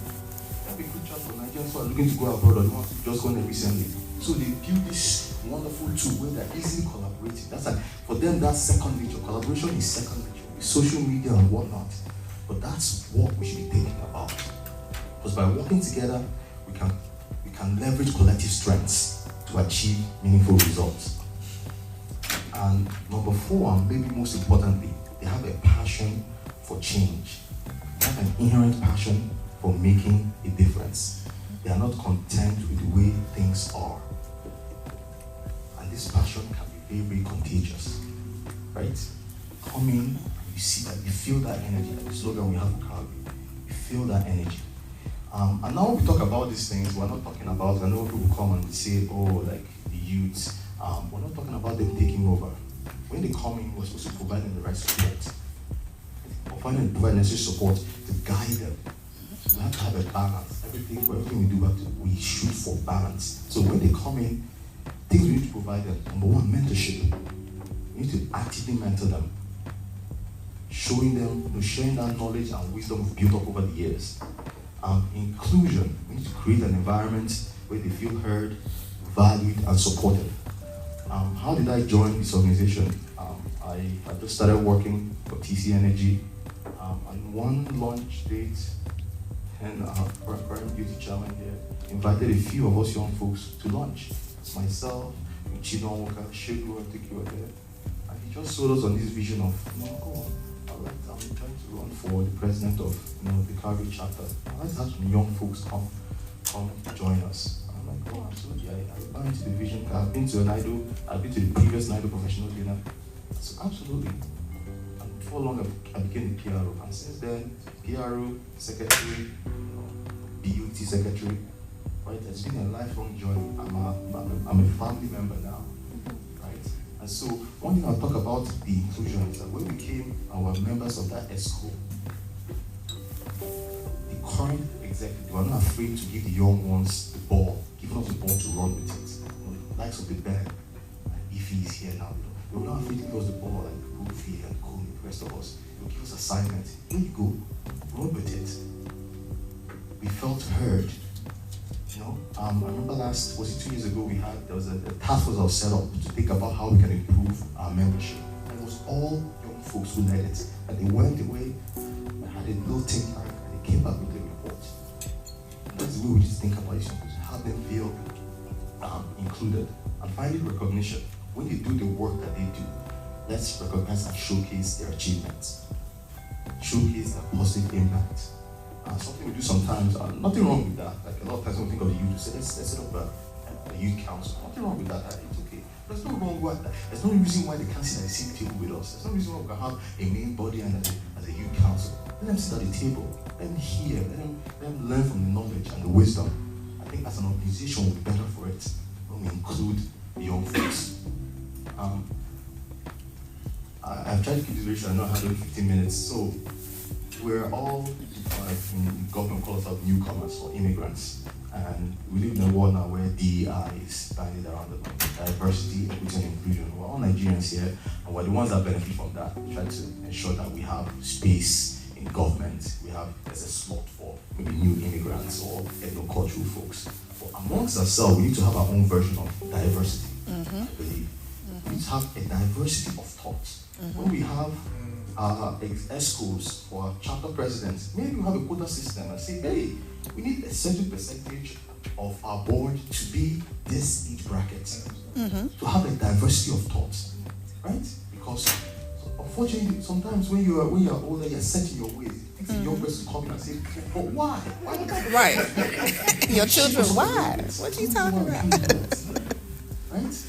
We have a group chat for Nigerians who are looking to go abroad or want to just gone there recently. So they build this wonderful tool where they're easily collaborating. That's like, for them, that's second nature. Collaboration is second nature. With social media and whatnot. But that's what we should be thinking about. Because by working together, we can leverage collective strengths to achieve meaningful results. And number 4, and maybe most importantly, they have a passion for change. They have an inherent passion for making a difference. They are not content with the way things are. And this passion can be very, very contagious. Right? Come in, you see that, you feel that energy, like the slogan we have in Calgary. You feel that energy. And now when we talk about these things, we're not talking about, I know people come and say, oh, like the youths. We're not talking about them taking over. When they come in, we're supposed to provide them the right support. Provide necessary support to guide them. We have to have a balance. Everything we do, we shoot for balance. So when they come in, things we need to provide them. Number 1, mentorship. We need to actively mentor them. Showing them, sharing that knowledge and wisdom we've built up over the years. Inclusion. We need to create an environment where they feel heard, valued, and supported. How did I join this organization? I just started working for TC Energy. On one launch date, and our current beauty chairman here invited a few of us young folks to lunch. Myself, Chidon Walker, Shegu, and Tiki were there. And he just sold us on this vision of, go on. I'm trying to run for the president of the Calgary chapter. Let's have some young folks come join us. And I'm like, oh, absolutely. I buy into the vision. I've been to a NIDO, I've been to the previous NIDO professional dinner. So absolutely. And before long, I became the PRO. And since then, PRO, secretary, BUT secretary. Right? It's been a lifelong journey. I'm a family member now. And so, one thing I'll talk about the inclusion is that when we came, our members of that ESCO, the current executive were not afraid to give the young ones the ball, giving us the ball to run with it. The likes of the Ben, and Ify is here now. They were not afraid to give us the ball, like Goofy and Kobe, the rest of us. They would give us assignments. Here you go, run with it. We felt heard. I remember was it 2 years ago, there was a task force that was set up to think about how we can improve our membership. And it was all young folks who led it. And they went away and had a little think tank and they came back with a report. And that's the way we just think about it, to have them feel included. And finally, recognition. When they do the work that they do, let's recognize and showcase their achievements. Showcase their positive impact. Something we do sometimes, nothing wrong with that. Like a lot of times when we think of the youth, we say, let's set up a youth council. Nothing wrong with that. It's okay. There's no wrong with that. There's no reason why they can't sit at the same table with us. There's no reason why we can have a main body and as a youth council. Let them sit at the table. Let them hear. Let them learn from the knowledge and the wisdom. I think as an organization, we'll be better for it when we include the young folks. I've tried to keep this very short. I know I have only 15 minutes. So we're all, in government calls us newcomers or immigrants. And we live in a world now where DEI is bandied around the money. Diversity, equity, and inclusion. We're all Nigerians here, and we're the ones that benefit from that. We try to ensure that we have space in government. There's a slot for maybe new immigrants or ethno-cultural folks. But amongst ourselves, we need to have our own version of diversity, I believe. We need to have a diversity of thoughts. When we have ESCOs or chapter presidents, maybe we have a quota system and say, hey, we need a certain percentage of our board to be this age bracket, to have a diversity of thoughts, right? Because unfortunately, sometimes when you're older, you're set in your ways. It takes a young person to come in and say, but why? Why would I? Right. Your children, why? What are you talking about? Right?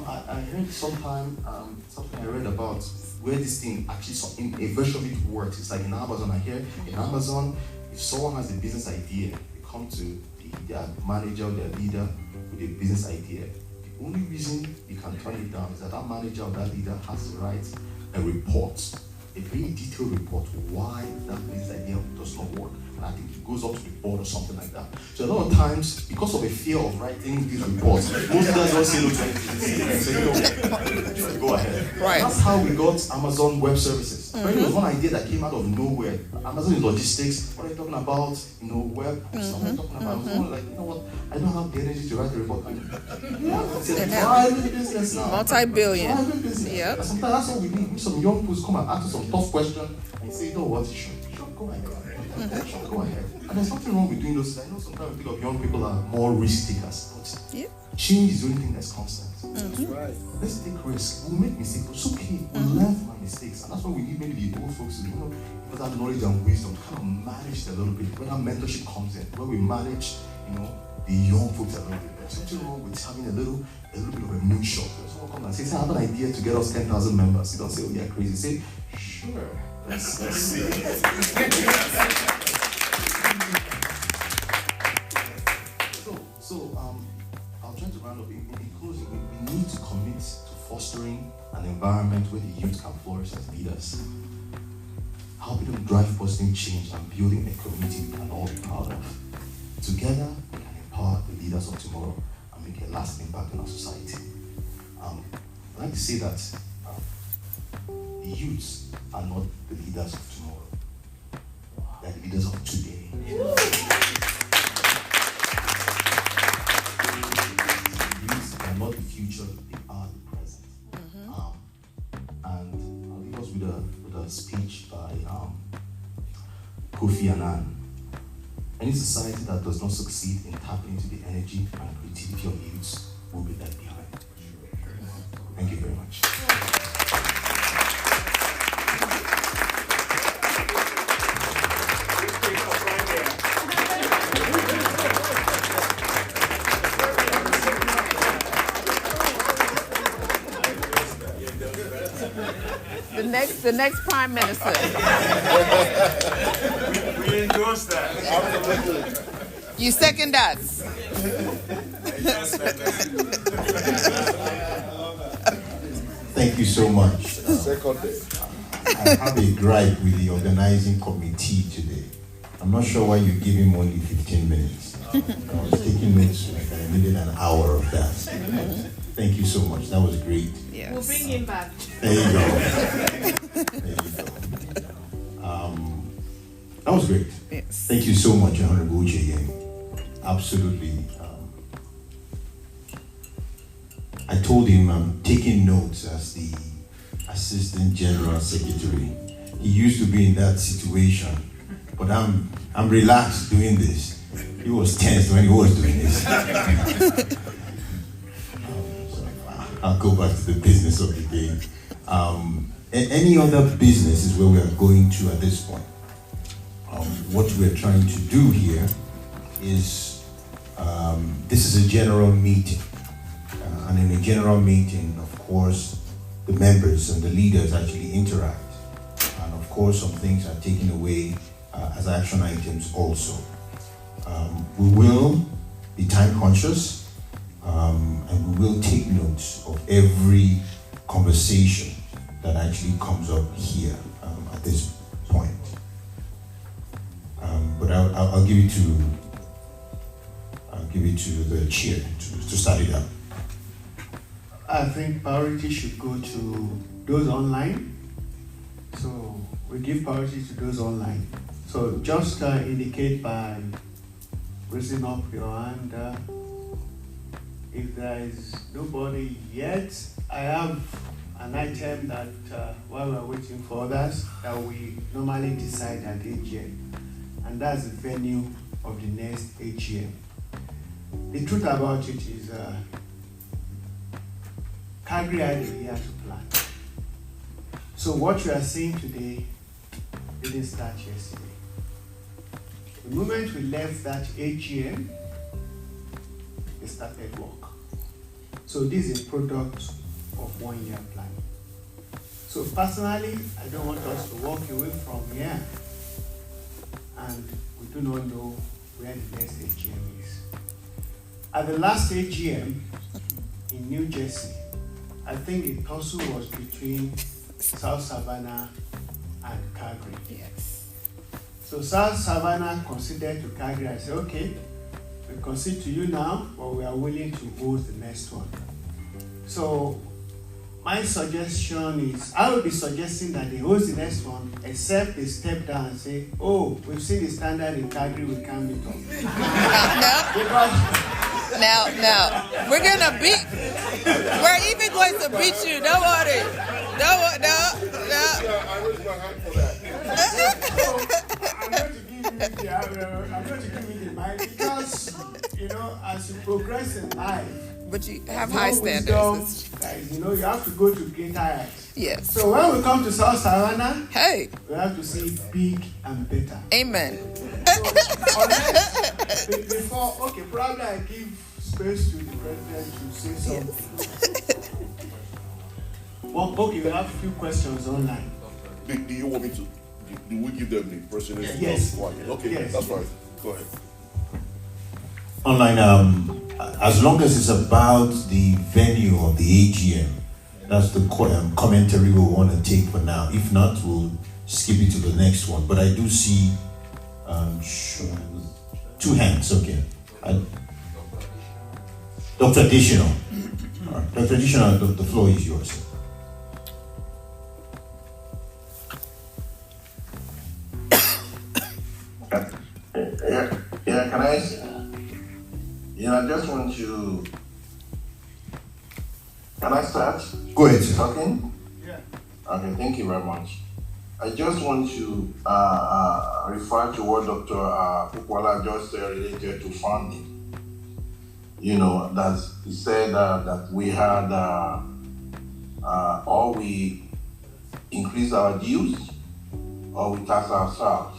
I heard something I read about where this thing actually, in a version of it works. It's like in Amazon, I hear in Amazon, if someone has a business idea, they come to their manager, their leader with a business idea. The only reason you can turn it down is that manager or that leader has to write a report, a very detailed report why that business idea does not work. And I think it goes up to the board or something like that. So a lot of times, because of a fear of writing these reports, most guys don't say no to anything. Say, no, go ahead. Right. That's how we got Amazon Web Services. It was one idea that came out of nowhere. Amazon is logistics. What are you talking about? Web. What are you talking about? Someone like, you know what? I don't have the energy to write a report. It's a private business now. Multi-billion. Private business. Yep. And sometimes that's what we need. Some young people come and ask us some tough questions and say, you know what? Sure, go ahead. Sure, go ahead. And there's nothing wrong with doing those things. I know sometimes we think of young people are more risk takers, but change is the only thing that's constant. That's right. Let's take risks. We'll make mistakes, but it's okay. We'll learn from our mistakes. And that's what we need maybe the old folks to do. With that knowledge and wisdom to kind of manage it a little bit. When our mentorship comes in, where we manage, the young folks a little bit. There's something wrong with having a little bit of a moonshot. When someone comes and says, I have an idea to get us 10,000 members. You don't say, oh, yeah, crazy. Say, sure. Let's see. So, I'll try to round up. In closing, we need to commit to fostering an environment where the youth can flourish as leaders, helping them drive positive change and building a community we can all be proud of. Together, we can empower the leaders of tomorrow and make a lasting impact in our society. I'd like to say that the youths are not the leaders of tomorrow. They are the leaders of today. Not the future, they are the present. And I'll leave us with a speech by Kofi Annan. Any society that does not succeed in tapping into the energy and creativity of youths will be left behind. Thank you very much. The next Prime Minister. We endorse that. You second that. Thank you so much. I have a gripe with the organizing committee today. I'm not sure why you give him only 15 minutes. I was taking notes, like I needed an hour of that. Thank you so much. That was great. Yes. We'll bring him back. There you go. There you go. That was great. Yes. Thank you so much, Honorable Uche. Absolutely. I told him I'm taking notes as the Assistant General Secretary. He used to be in that situation, but I'm relaxed doing this. He was tense when he was doing this. I'll go back to the business of the day. Any other business is where we are going to at this point. What we're trying to do here is, this is a general meeting. And in a general meeting, of course, the members and the leaders actually interact. And of course, some things are taken away as action items also. We will be time conscious, and we will take notes of every conversation that actually comes up here at this point. But I'll give it to the chair to start it out. I think priority should go to those online. So we give priority to those online. So just indicate by raising up your hand. If there is nobody yet, I have an item that while we're waiting for others, that we normally decide at AGM. And that's the venue of the next AGM. The truth about it is, Calgary had a year to plan. So what we are seeing today didn't start yesterday. The moment we left that AGM, it started work. So this is a product of 1 year planning. So So personally, I don't want us to walk away from here and we do not know where the next AGM is. At the last AGM in New Jersey, I think the tussle was between South Savannah and Calgary. Yes. So South Savannah conceded to Calgary. I said, okay, we concede to you now, but we are willing to host the next one. So my suggestion is, I will be suggesting that they host the next one, except they step down and say, oh, we've seen the standard in Calgary, we can't meet up. Now, we're gonna beat. We're even going to beat you. Don't worry. No. I raise my hand for that. I'm going to give you the mic because, as you progress in life, but you have high standards. Guys, you have to go to greater heights. Yes. So when we come to South Savannah, hey, we have to see big and better. Amen. So, before, probably I give space to the president to say something. Yes. Well, we have a few questions online. Do you want me to? Do we give them the president's Yes. Okay, yes. That's fine. Go ahead. Online, as long as it's about the venue of the AGM, that's the commentary we want to take for now. If not, we'll skip it to the next one. But I do see two hands. Okay, Dr. Additional. Dr. Additional, the floor is yours. Yeah, can I? I just want to. Can I start? Go ahead, sir. Talking? Yeah. Okay, thank you very much. I just want to refer to what Dr. Pukwala just said related to funding. That he said that we had, or we increase our dues, or we tax ourselves.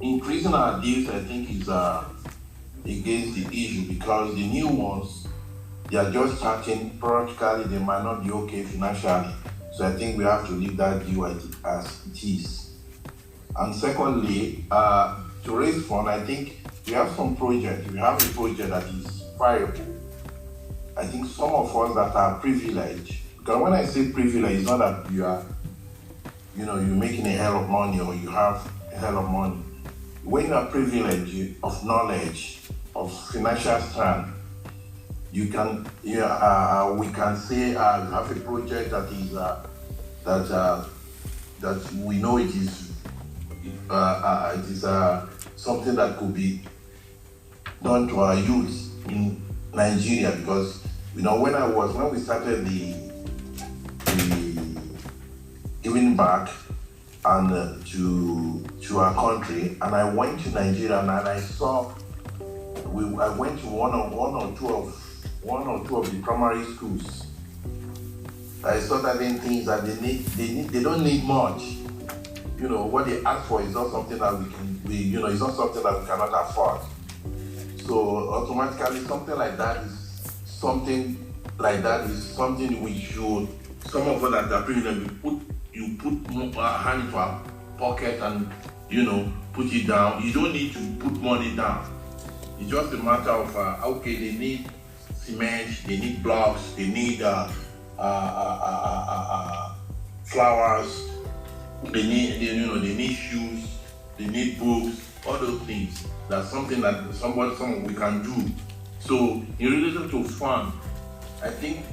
Increasing our dues, I think, is against the issue because the new ones, they are just starting. Practically, they might not be okay financially. So I think we have to leave that due as it is. And secondly, to raise funds, I think we have some projects. We have a project that is viable. I think some of us that are privileged, because when I say privilege, it's not that you are, you're making a hell of money or you have a hell of money. When you are privileged of knowledge, of financial strength, we can say you have a project that is that we know it is something that could be done to our youth in Nigeria, because when we started the giving back and to our country, and I went to Nigeria and I saw I went to one or two of the primary schools. I saw certain things that they don't need much. What they ask for is not something that it's not something that we cannot afford. So automatically something like that is something we should, some of us that are privileged, you put our hand into our pocket and put it down. You don't need to put money down. It's just a matter of they need cement, they need blocks, they need flowers, they need shoes, they need books, all those things. That's something that someone we can do. So in relation to fun, I think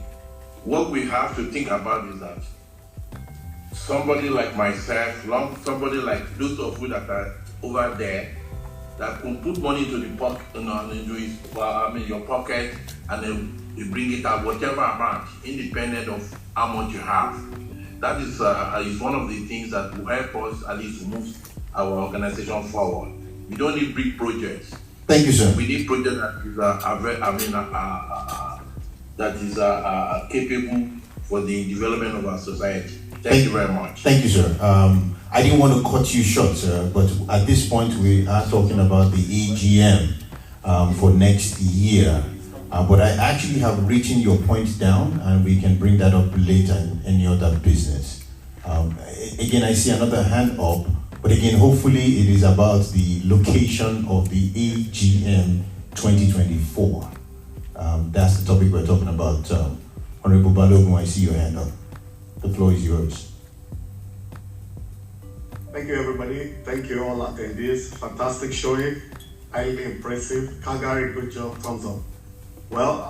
what we have to think about is that somebody like myself, somebody like those of you that are over there, that can put money into the pocket, your pocket, and then you bring it out, whatever amount, independent of how much you have. That is one of the things that will help us at least to move our organization forward. We don't need big projects. Thank you, sir. We need projects that is capable for the development of our society. Thank you very much. Thank you, sir. I didn't want to cut you short, sir, but at this point we are talking about the AGM for next year. But I actually have written your point down, and we can bring that up later in any other business. Again, I see another hand up, but again, hopefully it is about the location of the AGM 2024. That's the topic we're talking about. Honorable Balogun, I see your hand up. The floor is yours. Thank you, everybody. Thank you, all attendees. Fantastic showing, highly impressive. Calgary, good job, thumbs up. Well,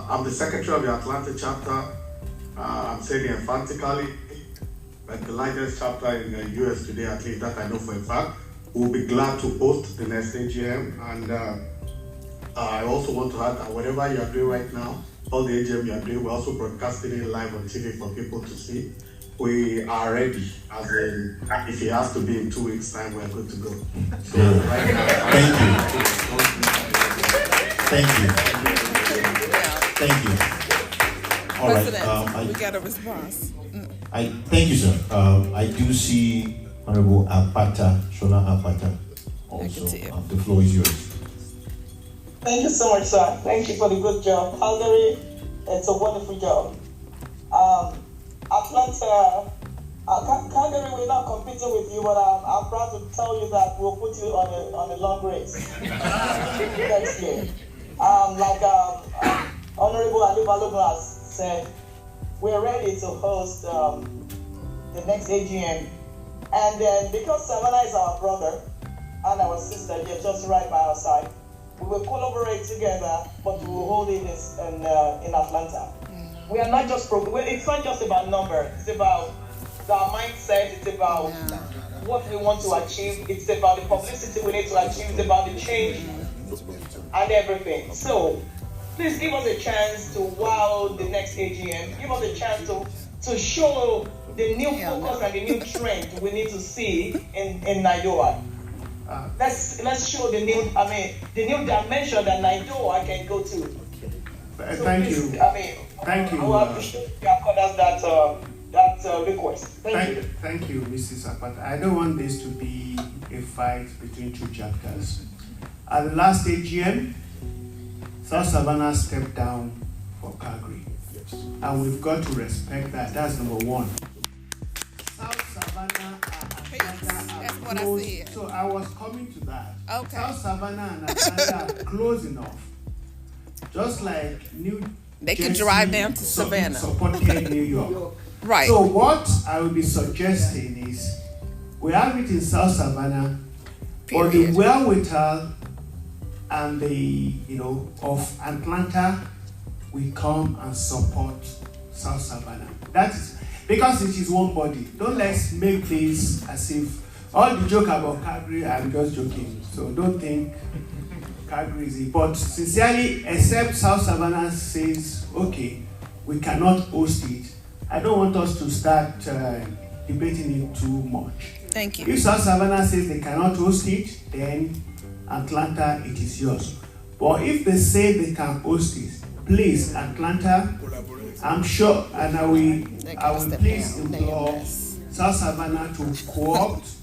I'm the secretary of the Atlanta chapter. I'm saying emphatically that the largest chapter in the US today, at least that I know for a fact. We'll be glad to host the next AGM. And I also want to add that whatever you are doing right now, all the AGM you are doing, we're also broadcasting it live on TV for people to see. We are ready, as in, if it has to be in 2 weeks' time, we're good to go. So, right now, Thank you. Thank you. All President, right. we got a response. Thank you, sir. I do see Honorable Apata, Shola Apata, also. The floor is yours. Thank you so much, sir. Thank you for the good job. Calgary, it's a wonderful job. Atlanta, Calgary, we're not competing with you, but I'm proud to tell you that we'll put you on a long race next year. Like Honorable Ali Balogun has said, we're ready to host the next AGM. And then because Savannah is our brother and our sister, they're just right by our side, we will collaborate together, but we will hold it in Atlanta. We are not just it's not just about numbers. It's about our mindset. It's about what we want to achieve. It's about the publicity we need to achieve. It's about the change and everything. So please give us a chance to wow the next AGM. Give us a chance to show the new focus and the new trend we need to see in NIDO. Let's show the new dimension that NIDO can go to. Thank you. Thank you. I appreciate you accord us that request. Thank you. Thank you, Mrs. Apata. I don't want this to be a fight between two chapters. At the last AGM, South Savannah stepped down for Calgary. Yes. And we've got to respect that. That's number one. South Savannah and Atlanta are close. So I was coming to that. Okay. South Savannah and Atlanta are close enough. Just like they can drive down to Savannah. Supported New York. Right. So what I would be suggesting is we have it in South Savannah, but the wherewithal and the of Atlanta, we come and support South Savannah. That is because it is one body. Don't let's make this as if all the joke about Calgary, I'm just joking. So don't think Calgary is it. But sincerely, except South Savannah says, okay, we cannot host it, I don't want us to start debating it too much. Thank you. If South Savannah says they cannot host it, then Atlanta, it is yours. But if they say they can host it, please, Atlanta, I'm sure, and I will please implore South Savannah to co-opt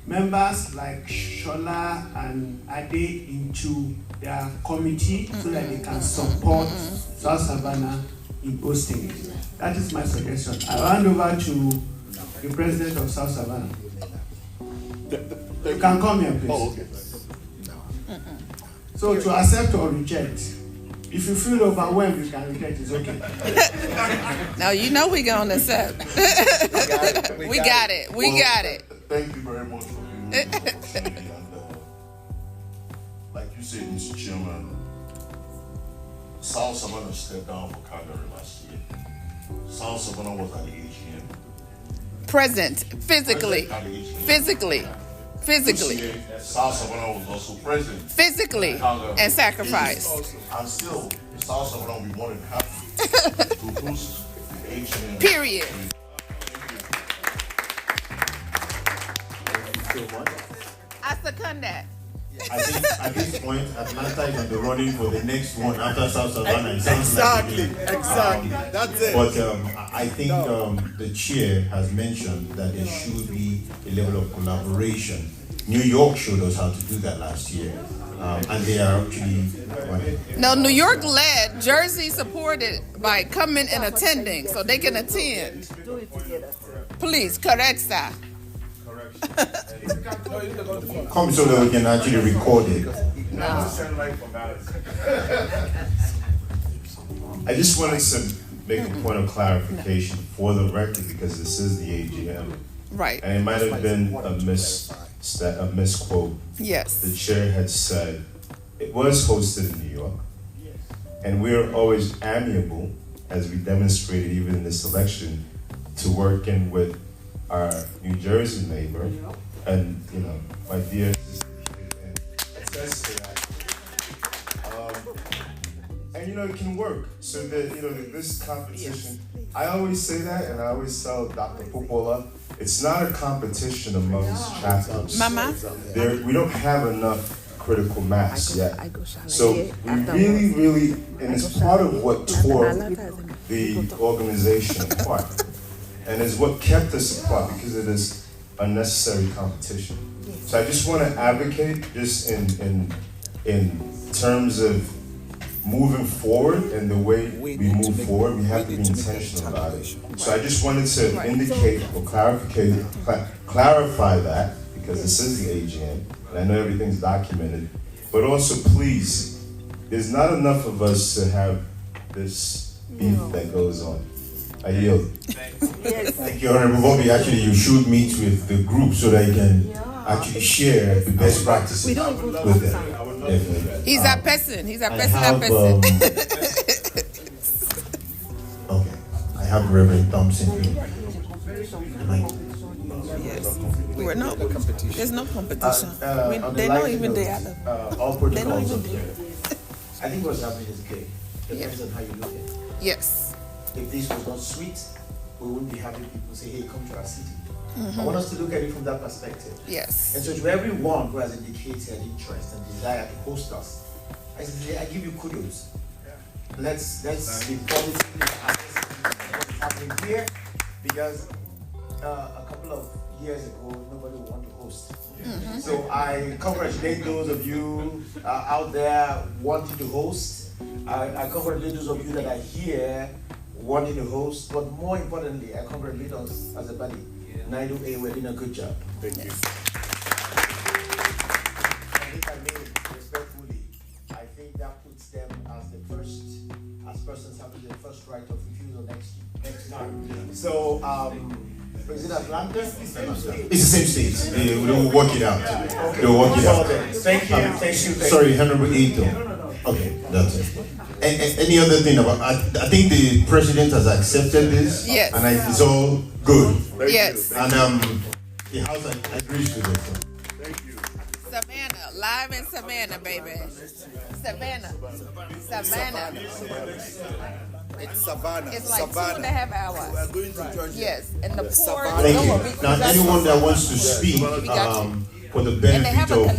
members like Shola and Ade into their committee so that they can support South Savannah in hosting it. That is my suggestion. I'll hand over to the president of South Savannah. You can come here, please. Oh, okay. So to accept or reject, if you feel overwhelmed, you can reject, it's okay. Now you know we're going to accept. We got it. Thank you very much for giving me the opportunity. And like you said, Mr. Chairman, South Savannah stepped down for Calgary last year. South Savannah was at the AGM. Present, physically. This year, South Savannah was also present. Physically and sacrificed. And still, South Savannah will be more than happy to host the AGM. Period. Thank you so much. I second that. I think at this point, Atlanta is on the running for the next one after South Savannah. Exactly. That's it. But I think the chair has mentioned that there should be a level of collaboration New York showed us how to do that last year, and they are actually running. No, New York led. Jersey supported by coming and attending, so they can attend. Please, correct, sir. Come so that we can actually record it. I just wanted to make a point of clarification for the record because this is the AGM. Right. And it might have been a misquote. Yes. The chair had said it was hosted in New York, and we're always amiable, as we demonstrated even in this election, to working with our New Jersey neighbor, and my dear sister, and it says to that. And it can work. So that this competition, I always say that, and I always tell Dr. Popola, it's not a competition amongst chapters. Mama, we don't have enough critical mass yet. So we really, and it's part of what tore the organization apart, and is what kept us apart because it is unnecessary competition. So I just want to advocate just in terms of moving forward and the way we move forward, we have to be intentional about it. So I just wanted to indicate or clarify that, because this is the AGM, and I know everything's documented, but also please, there's not enough of us to have this beef that goes on. I yield. Thank you, Honorable Bobby. Actually, you should meet with the group so that you can actually share the best practices with them. Definitely. he's a person. He's a personal person. Okay. I have Reverend Thompson here. Yes. There's no competition. They're not even there. All protocols are there. I think what's happening is okay. Depends on how you look at it. Yes. If this was not sweet, we wouldn't be having people say, hey, come to our city. I want us to look at it from that perspective. Yes. And so to everyone who has indicated interest and desire to host us, I say, I give you kudos. Let's be positive about what's happening here, because a couple of years ago, nobody would want to host. So I congratulate those of you out there wanting to host. I congratulate those of you that are here wanting to host, but more importantly, I congratulate us as a body. NIDO, we're doing a good job. Thank you. And if I may, respectfully, I think that puts them as persons having the first right of refusal next time. So, is it Atlanta? It's the same state. They will work it out. Okay. They'll work it out. Thank you. Sorry, Honorable Ito. Okay, that's it. Any other thing about? I think the president has accepted this. Yes. And it's all good. Yes. And the House agrees to this. Thank you. Savannah, live in Savannah, baby. Savannah. It's Savannah. It's like Savannah. 2.5 hours. We are going to Georgia. Yes, and the poor. Thank you. Now, anyone that wants to speak for the benefit of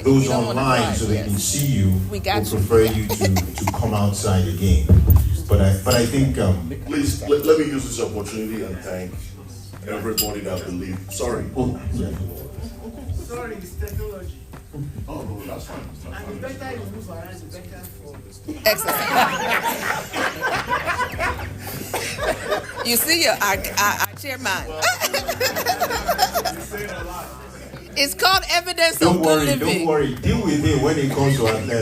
those online so they can see you, we prefer you to come outside again. But I think... Please, let me use this opportunity and thank everybody that believed. Sorry. Sorry, it's technology. Oh, no, that's fine. And the better you move around, the better for You see our chairman. It's called evidence of good living. Don't worry. Deal with it when it comes to Atlanta.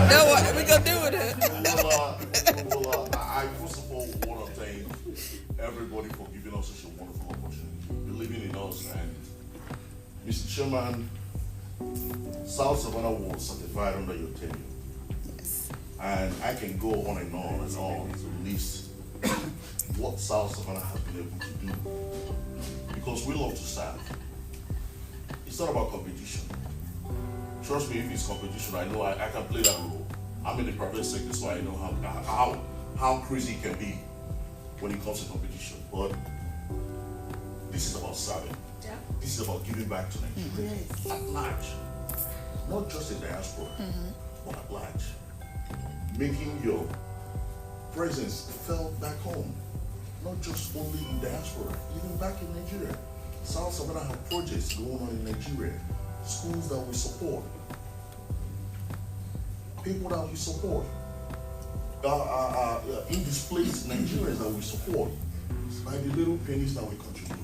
Don't worry, we're going to deal with it. I first of all want to thank everybody for giving us such a wonderful opportunity, believing in us. And Mr. Chairman, South Savannah was certified under your tenure. Yes. And I can go on and on to list what South Savannah has been able to do. Because we love to serve. It's not about competition. Trust me, if it's competition, I know I can play that role. I'm in the private sector, so I know how crazy it can be when it comes to competition. But this is about serving. Yeah. This is about giving back to Nigeria at large. Not just in diaspora, but at large. Making your presence felt back home. Not just only in diaspora, even back in Nigeria. South Savannah have projects going on in Nigeria, schools that we support, people that we support, indisplaced Nigerians that we support, by the little pennies that we contribute.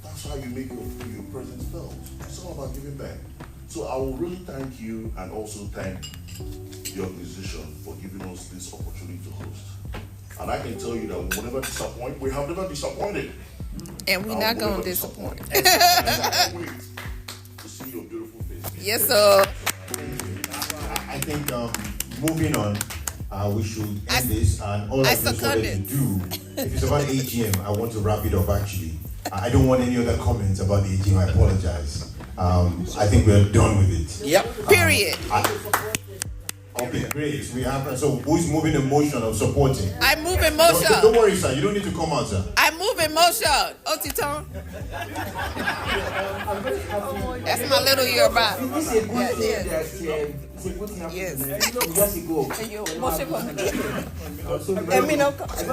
That's how you make your presence felt. It's all about giving back. So I will really thank you and also thank the organization for giving us this opportunity to host. And I can tell you that we have never disappointed. And we're not going to disappoint. And I can't wait to see your beautiful face. Yes, sir. I think moving on, we should end this, and all I just wanted to do, if it's about AGM, I want to wrap it up actually. I don't want any other comments about the AGM, I apologize. I think we're done with it. Yep. Period. Okay, great. We have, so who's moving the motion of supporting? I move in motion. Don't worry, sir. You don't need to come out, sir. I move in motion. Otiton. That's my little Yoruba. It's a good thing that it's a good thing happened years ago. I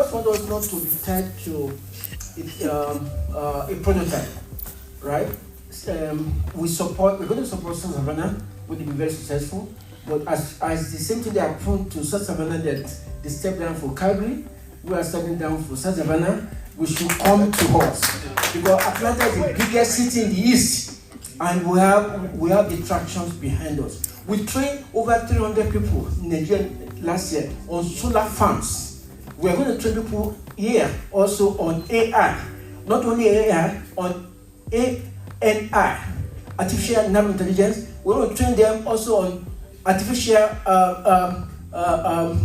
just want us not to be tied to a prototype, right? We're going to support South Savannah, we're going to be very successful. But as the same thing they are prone to South Savannah that they step down for Calgary, we are stepping down for South Savannah, we should come to us. Because Atlanta is the biggest city in the east, and we have the tractions behind us. We trained over 300 people in Nigeria last year on solar farms. We are going to train people here also on AI. Not only AI, on ANI, Artificial Naval Intelligence. We want to train them also on artificial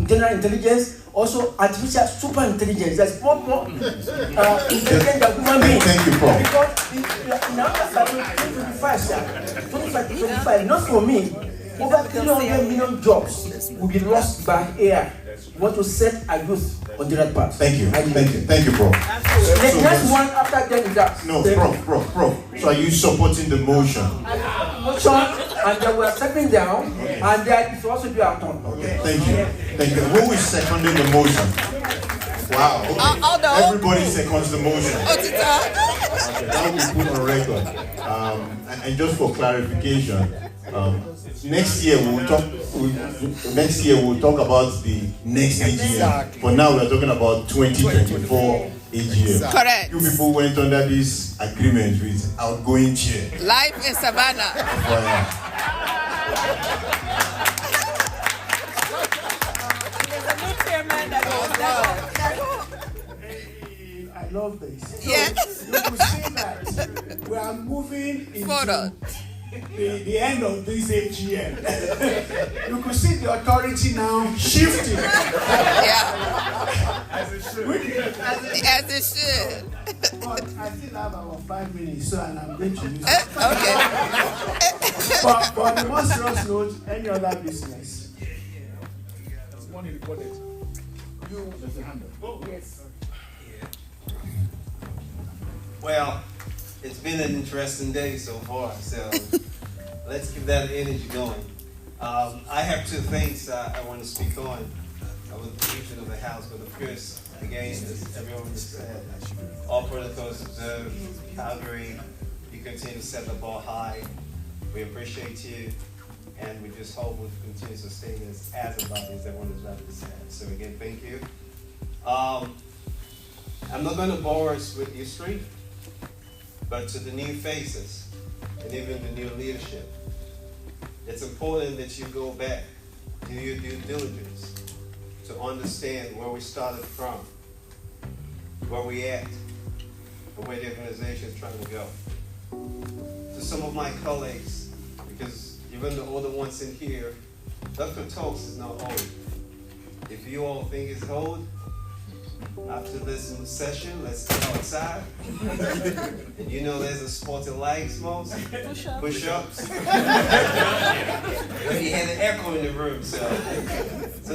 general intelligence, also artificial super intelligence. That's more intelligent than human beings. Thank you, Prof. Because in our 2025, not for me, over 300 million jobs will be lost by AI. We want to set a youth on the right path. Thank you, Prof. The next one after them is that. No, Prof. So are you supporting the motion? Motion, and then we are stepping down, and then it will also be our turn. Okay, thank you. Who is seconding the motion? Wow. Okay. Everybody seconds the motion. Okay, that will be put on record. And just for clarification, next year we'll talk about the next AGM. For now, we're talking about 2024 AGM. Correct. You people went under this agreement with outgoing chair. Live in Savannah. There's a new chairman that goes I love this. Yeah. You will see that we are moving into the end of this AGM. You could see the authority now shifting. Yeah. As it should. As it should. But I still have about 5 minutes, so and I'm going to use it. Okay. But on the more serious note, any other business? There's money recorded. There's a hand up. Yes. Well, it's been an interesting day so far, so let's keep that energy going. I have two things I want to speak on with the future of the House, but of course, again, as everyone has said, all protocols observed. Calgary, you continue to set the bar high. We appreciate you, and we just hope we'll continue to sustain this as a body, as everyone has rightly said. So again, thank you. I'm not going to bore us with history, but to the new faces and even the new leadership, it's important that you go back, do your due diligence to understand where we started from, where we at, and where the organization is trying to go. To some of my colleagues, because even the older ones in here, Dr. Tokes is not old. If you all think it's old, after this session, let's go outside. And you know there's a sport of legs, most push-ups. But you had an echo in the room, so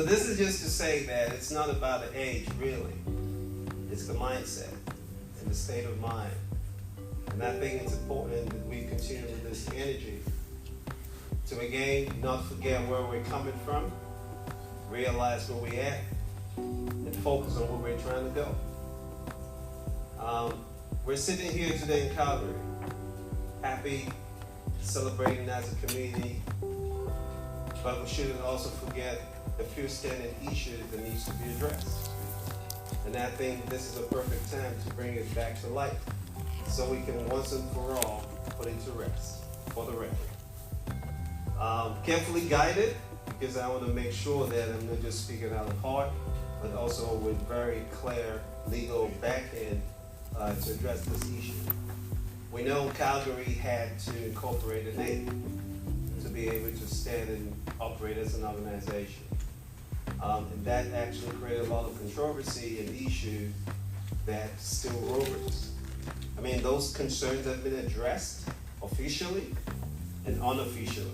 this is just to say that it's not about the age, really. It's the mindset and the state of mind. And I think it's important that we continue with this energy to again not forget where we're coming from, realize where we're at, and focus on where we're trying to go. We're sitting here today in Calgary, happy, celebrating as a community, but we shouldn't also forget the few standing issues that needs to be addressed. And I think this is a perfect time to bring it back to light, so we can once and for all put it to rest, for the record. Carefully guided, because I want to make sure that I'm not just speaking out of heart, but also with very clear legal backend to address this issue. We know Calgary had to incorporate a name to be able to stand and operate as an organization. And that actually created a lot of controversy and issue that still rovers. I mean, those concerns have been addressed officially and unofficially.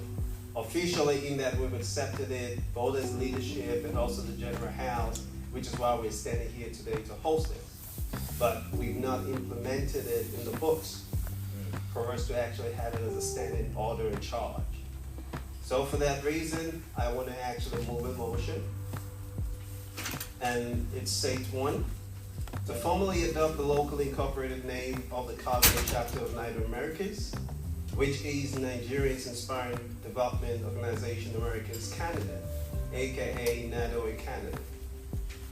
Officially in that we've accepted it, both as leadership and also the General House, which is why we're standing here today to host it. But we've not implemented it in the books for us to actually have it as a standing order in charge. So for that reason, I want to actually move a motion. And it states 1, to formally adopt the locally incorporated name of the Calgary chapter of NIDO Americas, which is Nigerians Inspiring Development Organization Americas Canada, aka NIDO in Canada.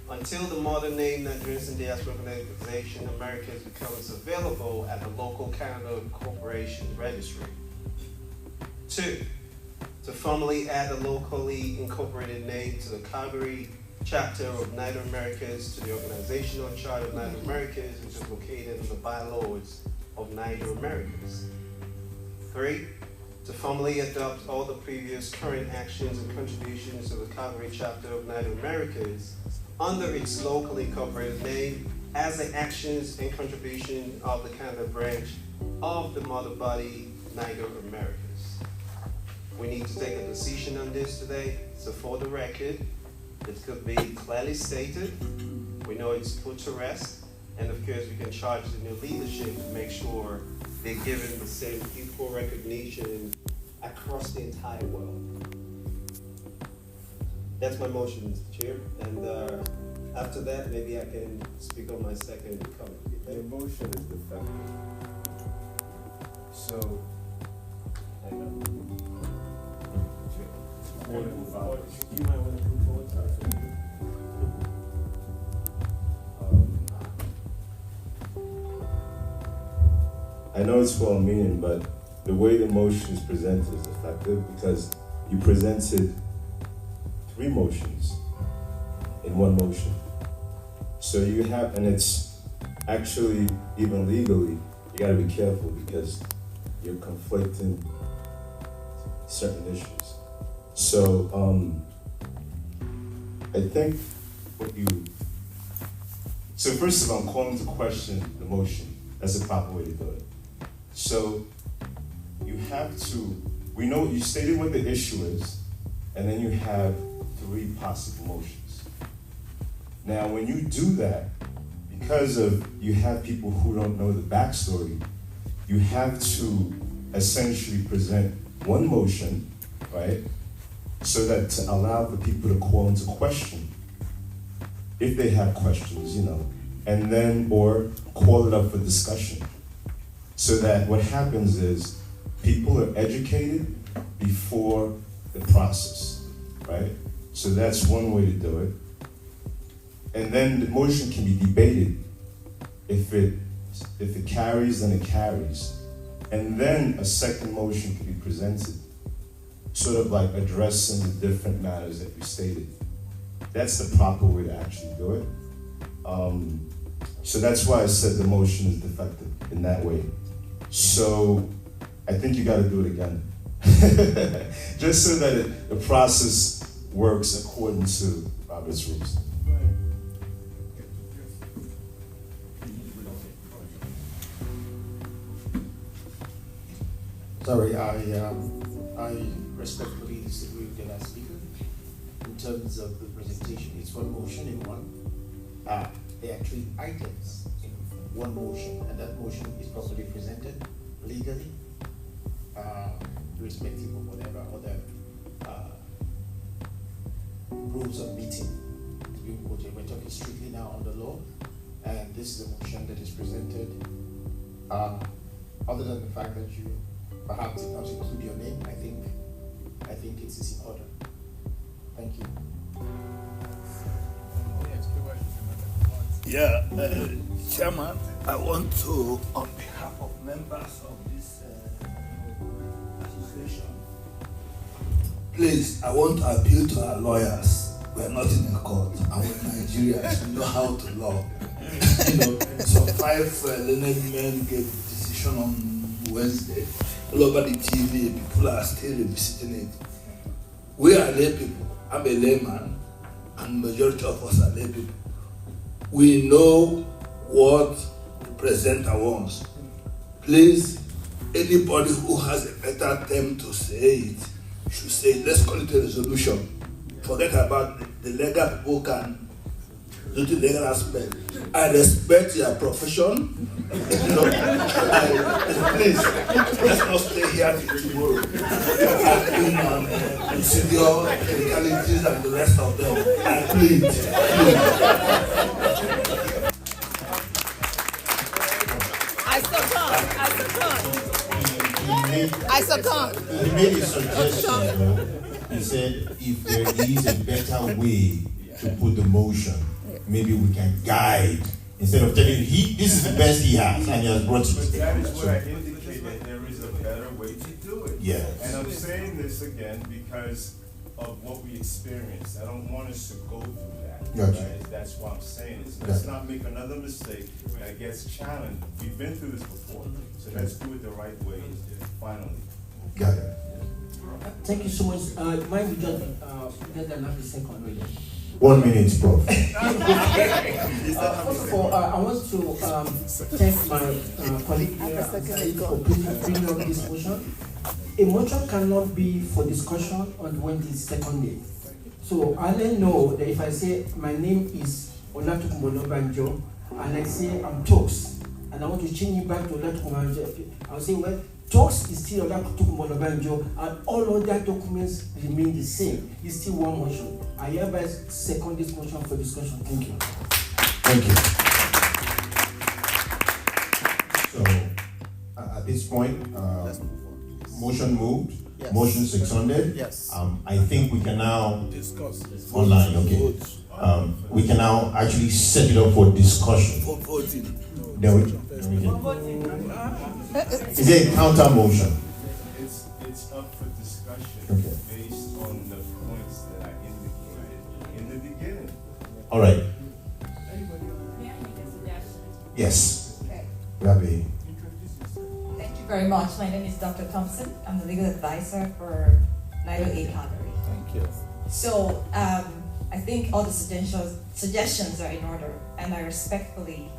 Until the modern name Nigerians and Diaspora Organization Americas becomes available at the local Canada Corporation Registry. 2, to formally add a locally incorporated name to the Calgary chapter of NIDO Americas to the organizational chart of NIDO Americas, which is located in the bylaws of NIDO Americas. 3, to formally adopt all the previous current actions and contributions to the Calgary chapter of NIDO Americas under its locally incorporated name as the actions and contribution of the Canada branch of the mother body NIDO Americas. We need to take a decision on this today, so for the record, it could be clearly stated. We know it's put to rest, and of course we can charge the new leadership to make sure they're given the same equal recognition across the entire world. That's my motion, Mr. Chair, and after that, maybe I can speak on my second comment. The motion is defective. So, hang on. You might want to move forward. I know it's well-meaning, but the way the motion is presented is effective because you presented 3 motions in one motion. So you have, and it's actually, even legally, you gotta be careful because you're conflicting certain issues. So, I think so first of all, I'm calling to question the motion. That's the proper way to do it. So, you have to, we know you stated what the issue is, and then you have 3 possible motions. Now, when you do that, because you have people who don't know the backstory, you have to essentially present one motion, right? So that to allow the people to call into question, if they have questions, and then, or call it up for discussion. So that what happens is people are educated before the process, right? So that's one way to do it. And then the motion can be debated. If it carries, then it carries. And then a second motion can be presented, sort of like addressing the different matters that you stated. That's the proper way to actually do it. So that's why I said the motion is defective in that way. So I think you got to do it again. Just so that the process works according to Robert's rules. Sorry, I respectfully disagree with the last speaker in terms of the presentation. It's one motion in one. There are 3 items in one motion, and that motion is properly presented legally, irrespective of whatever other rules of meeting is being quoted. We're talking strictly now on the law, and this is a motion that is presented Other than the fact that you perhaps did not include your name, I think it is in order. Thank you. Yeah, Chairman, I want to, on behalf of members of this association, please, I want to appeal to our lawyers. We are not in a court, and we're Nigerians. We know how to law. So 5 learned men gave a decision on Wednesday. All over the TV, people are still revisiting it. We are lay people. I'm a layman, and majority of us are lay people. We know what the presenter wants. Please, anybody who has a better term to say it should say it. Let's call it a resolution. Forget about the legal people can do the legal aspect. I respect your profession. Please, let's not stay here till tomorrow. Procedure, technicalities, and the rest of them. And please. I succumb. He made a suggestion. He said if there is a better way to put the motion, maybe we can guide instead of telling this is the best he has and he has brought it. But that is where I indicate that there is a better way to do it. Yes. And I'm saying this again because of what we experienced. I don't want us to go through that. Gotcha. Right? That's why I'm saying this. Let's not make another mistake that gets challenged. We've been through this before. So let's do it the right way finally. Got it. Thank you so much. Mine will just get another second reading. 1 minute, Prof. First of all, I want to thank my colleague here for bringing up this motion. A motion cannot be for discussion on when the second day. So I let know that if I say my name is Olatukumo Banjo and I say I'm Talks and I want to change it back to Olatukumo Banjo, I'll say, well, Talks is still Olatukumo Banjo and all other documents remain the same. It's still one motion. I hereby second this motion for discussion. Thank you. Thank you. So, at this point, motion moved, yes. Motion seconded. Yes. I think we can now discuss online. Okay. We can now actually set it up for discussion. For voting. Then we is there a counter motion? It's up for discussion. Okay. Based on the points that I indicated in the beginning. All right. May I make a suggestion? Yes. Okay. Rabbi. Thank you very much. My name is Dr. Thompson. I'm the legal advisor for NIDO A Calgary. Thank you. So I think all the suggestions are in order, and I respectfully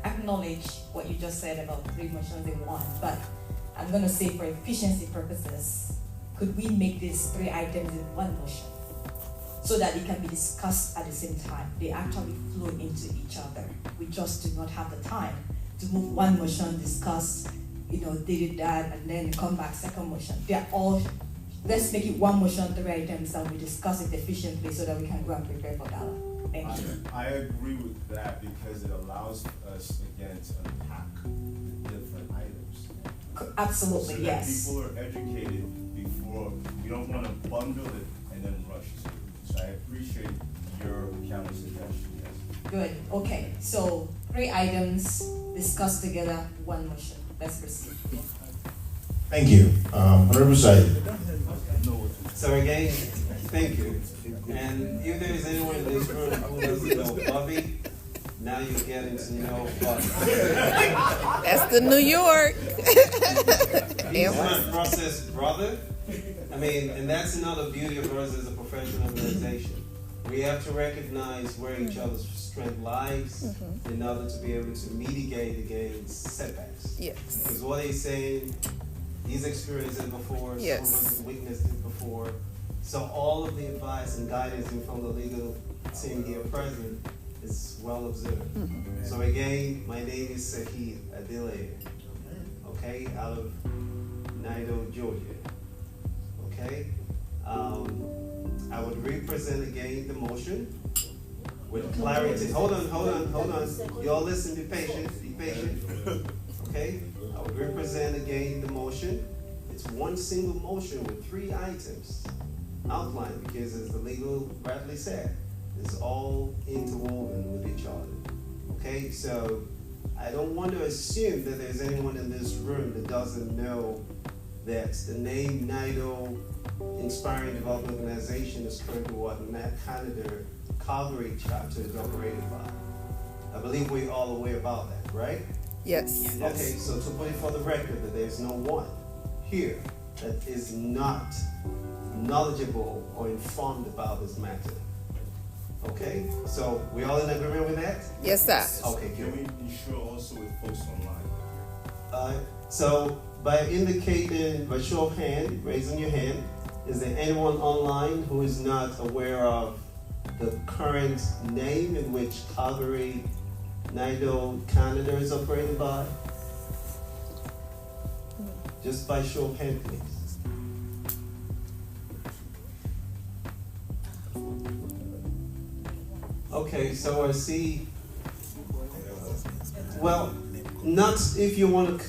acknowledge what you just said about 3 motions in one. But I'm going to say, for efficiency purposes, could we make these 3 items in one motion so that it can be discussed at the same time? They actually flow into each other. We just do not have the time to move one motion, discuss, did that, and then come back second motion. They're all. Let's make it one motion, 3 items, and we discuss it efficiently so that we can go and prepare for that. Thank you. I agree with that because it allows us, again, to unpack the different items. Absolutely, so yes. People are educated before, we don't want to bundle it and then rush to it. So I appreciate your counter suggestion, yes. Good, okay. So 3 items discussed together, one motion. Let's proceed. Thank you. Honorable Said. So again, thank you. And if there is anyone in this room who doesn't know Bobby, now you get into know Bobby. That's the New York. He's my process brother. And that's another beauty of us as a professional organization. We have to recognize where each other's strength lies in order to be able to mitigate against setbacks. Yes. Because what he's saying, he's experienced it before, yes. Some of us witnessed it before. So all of the advice and guidance from the legal team here present is well observed. So again, my name is Sahid Adile, okay, out of NIDO, Georgia. Okay? I would represent again the motion with clarity. Hold on. Y'all listen, be patient. Okay? I will represent again the motion. It's one single motion with 3 items outlined because, as the legal rightly said, it's all interwoven with each other. Okay? So I don't want to assume that there's anyone in this room that doesn't know that the name NIDO Inspiring Development Organization is currently what Canada Calgary chapter is operated by. I believe we're all aware about that, right? Yes. Okay, so to put it for the record that there's no one here that is not knowledgeable or informed about this matter. Okay, so we all in agreement with that? Yes, sir. Okay, Can we ensure also with folks online? So by indicating, by show of hand, raising your hand, is there anyone online who is not aware of the current name in which Calgary NIDO Canada is operated by? Just by show of hand, please. Okay, so I see. Well, not if you want to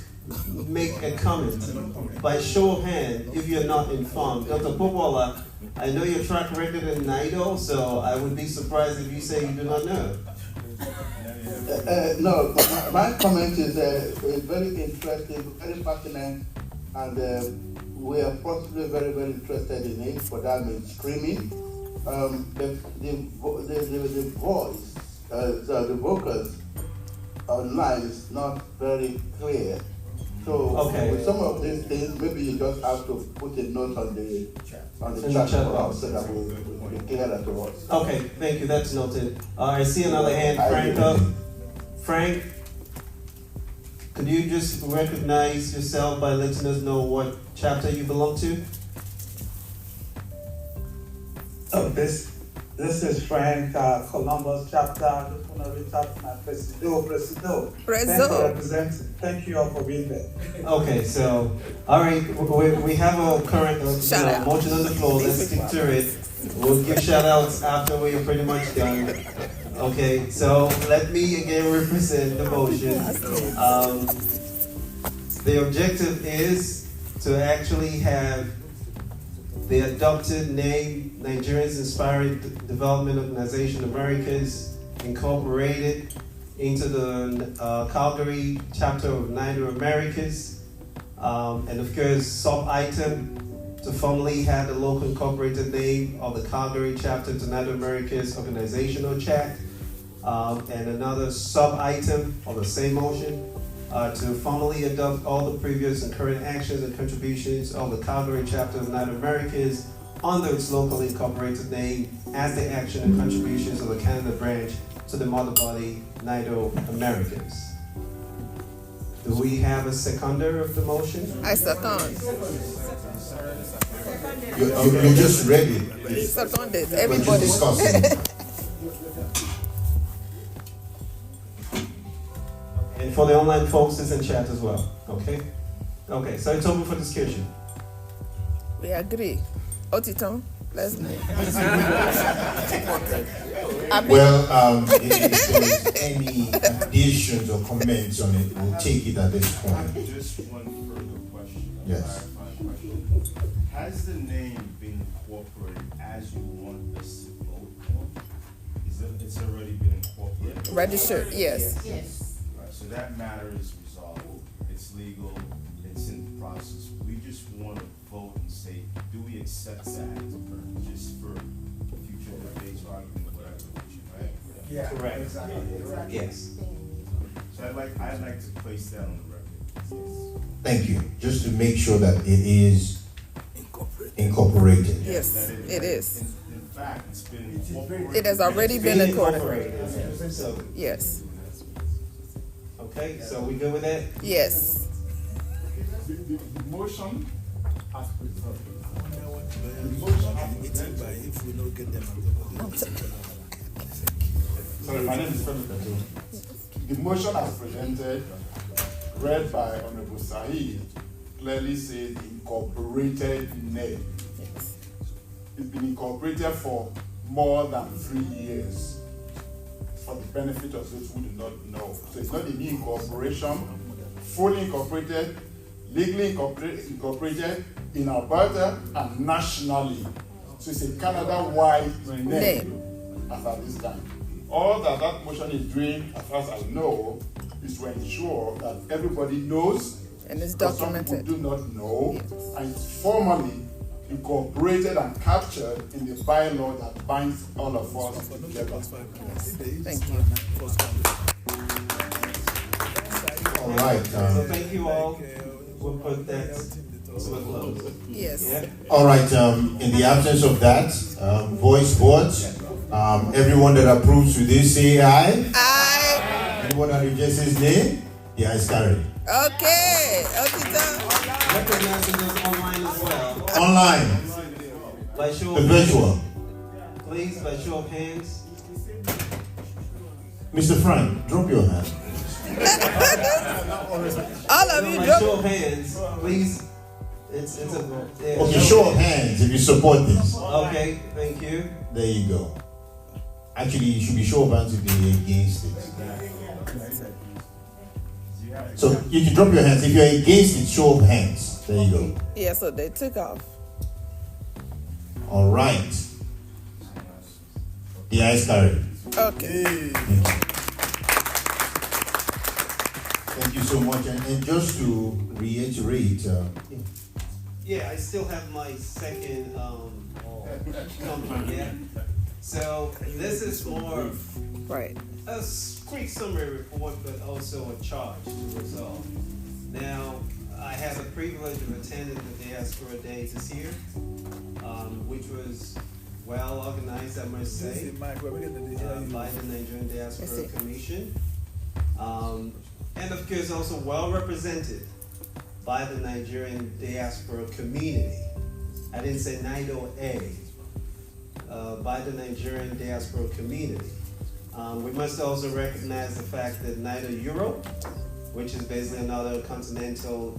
make a comment. By show of hand, if you're not informed. Dr. Popola, I know your track record in NIDO, so I would be surprised if you say you do not know. No, my comment is very interesting, very pertinent, and we are possibly very, very interested in it for that mainstreaming. The voice, the vocals online is not very clear. So with some of these things, maybe you just have to put a note on the chat for us so that we clear that to us. Okay, thank you. That's noted. I see another hand, Frank up. Frank, could you just recognize yourself by letting us know what chapter you belong to? Oh, this is Frank, Columbus chapter. I just want to reach out to my Presido. Thanks for representing. Thank you all for being there. Okay, so, all right, we have a current motion on the floor. Let's stick to it. We'll give shout outs after we're pretty much done. Okay, so let me again represent the motion. The objective is to actually have the adopted name Nigerians Inspiring Development Organization Americas incorporated into the Calgary chapter of NIDO Americas, and of course sub-item to formally have the local incorporated name of the Calgary chapter to NIDO Americas organizational chart, and another sub-item of the same motion to formally adopt all the previous and current actions and contributions of the Calgary chapter of NIDO Americas under its locally incorporated name as the action and contributions of the Canada branch to the mother body NIDO Americas. Do we have a seconder of the motion? I second. You just read it. Seconded. Everybody. And for the online folks, it's in chat as well. Okay? Okay, so it's open for discussion. We agree. Otiton, let's go. Well, if there's any additions or comments on it, we'll take it at this point. Just one further question. Yes. Has the name been incorporated as you want us to vote on? It's already been incorporated? Registered, yes. Yes. Right, so that matter is resolved. It's legal. It's in the process. We just want to vote and say, do we accept that just for future debates or argument or whatever, right? Yeah, correct. Exactly. Yes. So I'd like to place that on the record. Thank you. Just to make sure that it is incorporated. Yes, it is. In fact, it's been incorporated. It has already been incorporated. Yes. Okay, so we good with that? Yes. The motion has preserved. The motion has presented. If we don't get them, sorry, my name is Philip. The motion as presented, read by Honorable Saeed, clearly says incorporated name. It's been incorporated for more than 3 years, for the benefit of those who do not know. So it's not a new incorporation fully incorporated, legally incorporated in Alberta and nationally. So it's a Canada-wide name as at this time. All that motion is doing, as far as I know, is to ensure that everybody knows, and it's documented. Some people do not know, and it's formally incorporated and captured in the bylaw that binds all of us together. Thank you. All right. So thank you all. We'll put that to a close. Yes. Yeah? All right. In the absence of that, voice vote. Everyone that approves with this, say aye. Aye. Anyone that rejects his name, the ayes carry. Okay. Recognizing those online as well. Online. By show The of virtual. hands. Please, by show of hands. Mr. Frank, drop your hand. All of you by drop. show of hands, please. It's a Okay, show of hands if you support this. Okay, thank you. There you go. Actually, you should be show of hands if you're against it. So you can drop your hands. If you're against it, show of hands. There you go. Yeah, so they took off. All right. The ayes carry. Okay. Thank you so much. And just to reiterate, Yeah, I still have my second comment, yeah. So this is more right. A quick summary report, but also a charge to resolve. Now, I had the privilege of attending the Diaspora Day this year, which was well organized, I must say, by the Nigerian Diaspora Commission. And of course also well represented by the Nigerian Diaspora community. I didn't say NIDO by the Nigerian Diaspora community. We must also recognize the fact that NIDO Europe, which is basically another continental,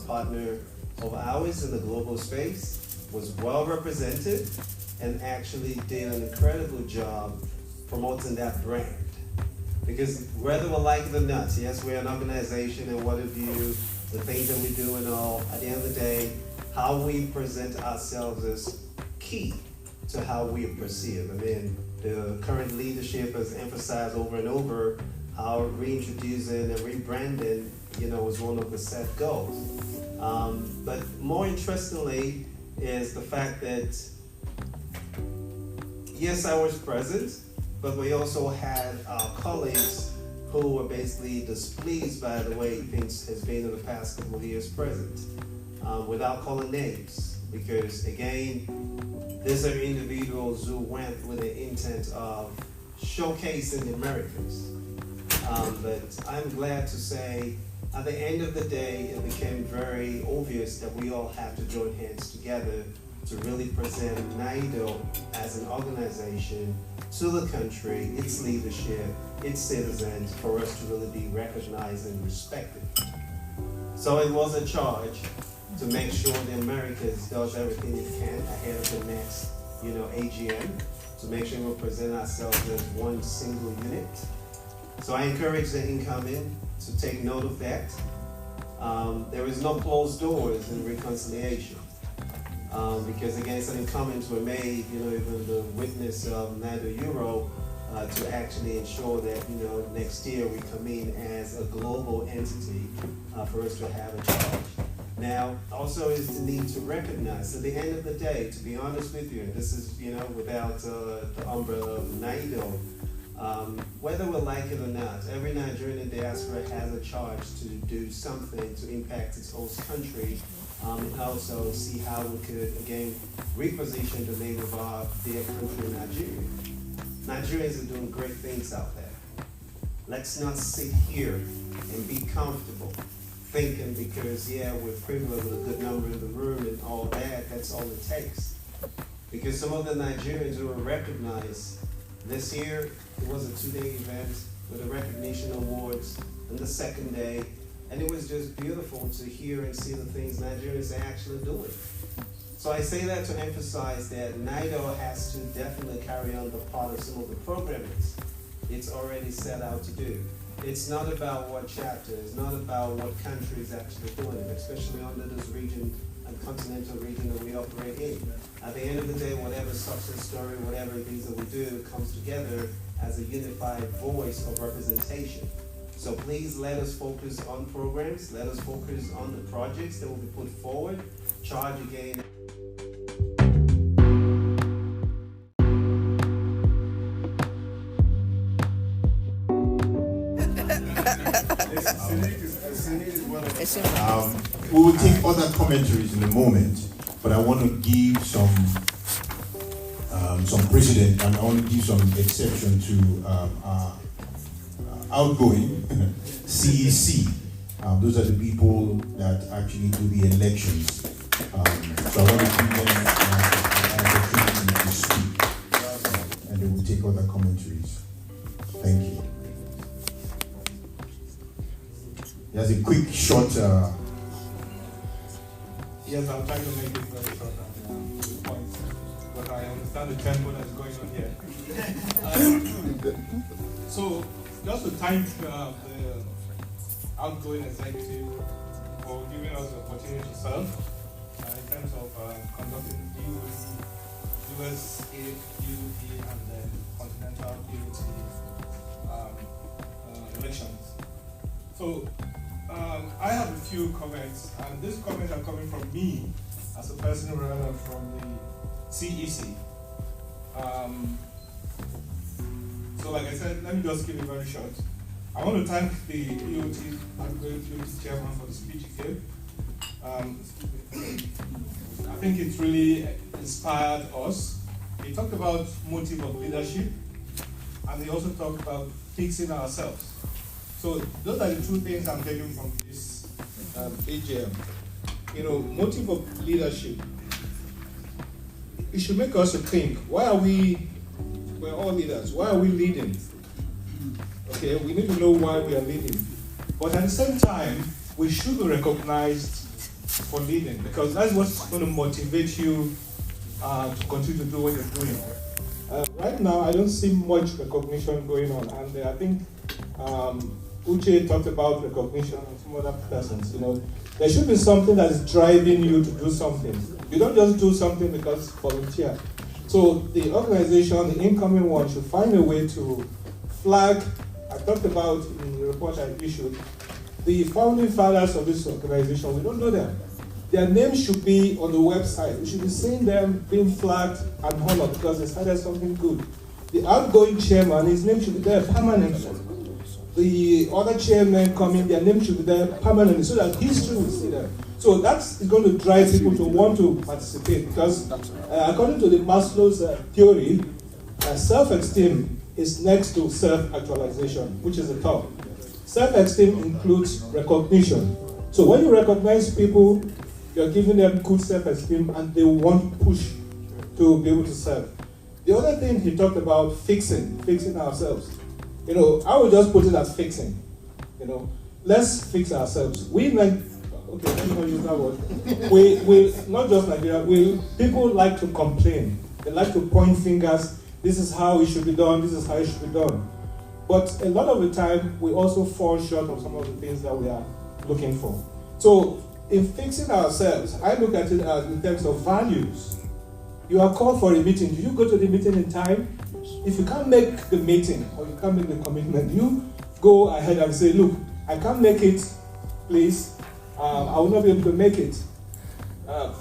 partner of ours in the global space, was well represented and actually did an incredible job promoting that brand. Because whether we like it or not, yes, we're an organization and what have you, the things that we do and all, at the end of the day, how we present ourselves is key to how we are perceived. I mean, the current leadership has emphasized over and over how reintroducing and rebranding, is one of the set goals. But more interestingly is the fact that, yes, I was present, but we also had our colleagues who were basically displeased by the way things has been in the past couple of years present, without calling names, because again, these are individuals who went with the intent of showcasing the Americans. But I'm glad to say, at the end of the day, it became very obvious that we all have to join hands together to really present NIDO as an organization to the country, its leadership, its citizens, for us to really be recognized and respected. So it was a charge to make sure the Americas does everything it can ahead of the next, AGM, to make sure we present ourselves as one single unit. So I encourage the incoming to take note of that. There is no closed doors in reconciliation. Because again, some comments were made, even the witness of NIDO Euro, to actually ensure that, next year we come in as a global entity for us to have a charge. Now, also is the need to recognize, at the end of the day, to be honest with you, and this is, without the umbrella of NIDO, whether we like it or not, every Nigerian diaspora has a charge to do something to impact its host country, and also see how we could, again, reposition the name of their country, Nigeria. Nigerians are doing great things out there. Let's not sit here and be comfortable thinking because, we're privileged with a good number in the room and all that, that's all it takes. Because some of the Nigerians who were recognized this year, it was a 2-day event with the recognition awards and the second day, and it was just beautiful to hear and see the things Nigerians are actually doing. So I say that to emphasize that NIDO has to definitely carry on the part of some of the programming it's already set out to do. It's not about what chapter, it's not about what country is actually doing it, especially under this region and continental region that we operate in. At the end of the day, whatever success story, whatever it is that we do, comes together as a unified voice of representation. So please let us focus on programs, let us focus on the projects that will be put forward, charge again. We will take other commentaries in a moment, but I want to give some precedent, and I want to give some exception to our outgoing CEC. Those are the people that actually do the elections. So I want to give them an opportunity to speak, and they will take other commentaries. Thank you. There's a quick, short. Yes, I'll try to make it very short and to the point, but I understand the tempo that's going on here. So, just to thank the outgoing executive for giving us the opportunity to serve in terms of conducting DOD, USA DOD, and then continental DOD elections. So, I have a few comments, and these comments are coming from me as a person rather from the CEC. So like I said, let me just keep it very short. I want to thank the EOT chairman for the speech he gave. I think it really inspired us. He talked about motive of leadership, and he also talked about fixing ourselves. So those are the two things I'm taking from this AGM. You know, motive of leadership. It should make us to think, we're all leaders, why are we leading? Okay, we need to know why we are leading. But at the same time, we should be recognized for leading, because that's what's going to motivate you to continue to do what you're doing. Right now, I don't see much recognition going on, and I think Uche talked about recognition and some other persons. You know, there should be something that is driving you to do something. You don't just do something because volunteer. So the organization, the incoming one, should find a way to flag. I talked about in the report I issued the founding fathers of this organization. We don't know them. Their names should be on the website. We should be seeing them being flagged and honored because they started something good. The outgoing chairman, his name should be there permanently. The other chairmen coming, their name should be there permanently so that history will see them. So that's going to drive people to want to participate because according to the Maslow's theory, self-esteem is next to self-actualization, which is the top. Self-esteem includes recognition. So when you recognize people, you're giving them good self-esteem and they want to push to be able to serve. The other thing he talked about, fixing ourselves. You know, I would just put it as fixing. You know, let's fix ourselves. Okay, let me not use that word. We not just Nigeria, people like to complain. They like to point fingers. This is how it should be done, this is how it should be done. But a lot of the time, we also fall short of some of the things that we are looking for. So, in fixing ourselves, I look at it as in terms of values. You are called for a meeting. Do you go to the meeting in time? If you can't make the meeting or you can't make the commitment, you go ahead and say, look, I can't make it, please. I will not be able to make it.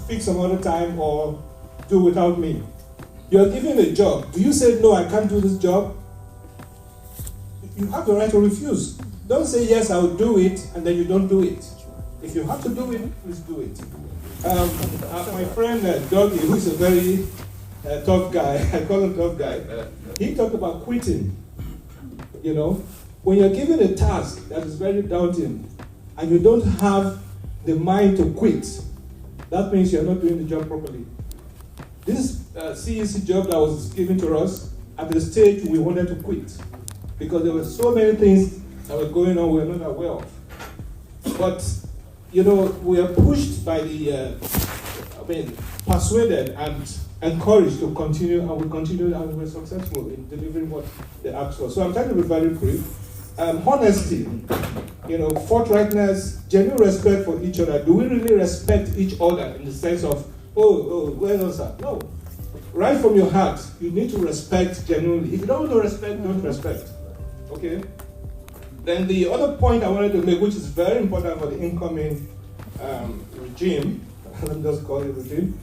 Fix some other time or do without me. You are given a job. Do you say, no, I can't do this job? You have the right to refuse. Don't say, yes, I will do it, and then you don't do it. If you have to do it, please do it. My friend Dougie, who is a very tough guy, I call him tough guy, he talked about quitting. You know, when you're given a task that is very daunting, and you don't have the mind to quit, that means you're not doing the job properly. This CEC job that was given to us, at the stage we wanted to quit, because there were so many things that were going on we were not aware of. But, you know, we are pushed by persuaded and encouraged to continue, and we continued and we were successful in delivering what they asked for. So I'm trying to be very brief. honesty, forthrightness, genuine respect for each other. Do we really respect each other in the sense of, where else are? No. Right from your heart, you need to respect genuinely. If you don't want to respect, don't respect. Okay? Then the other point I wanted to make, which is very important for the incoming regime, let me just call it regime,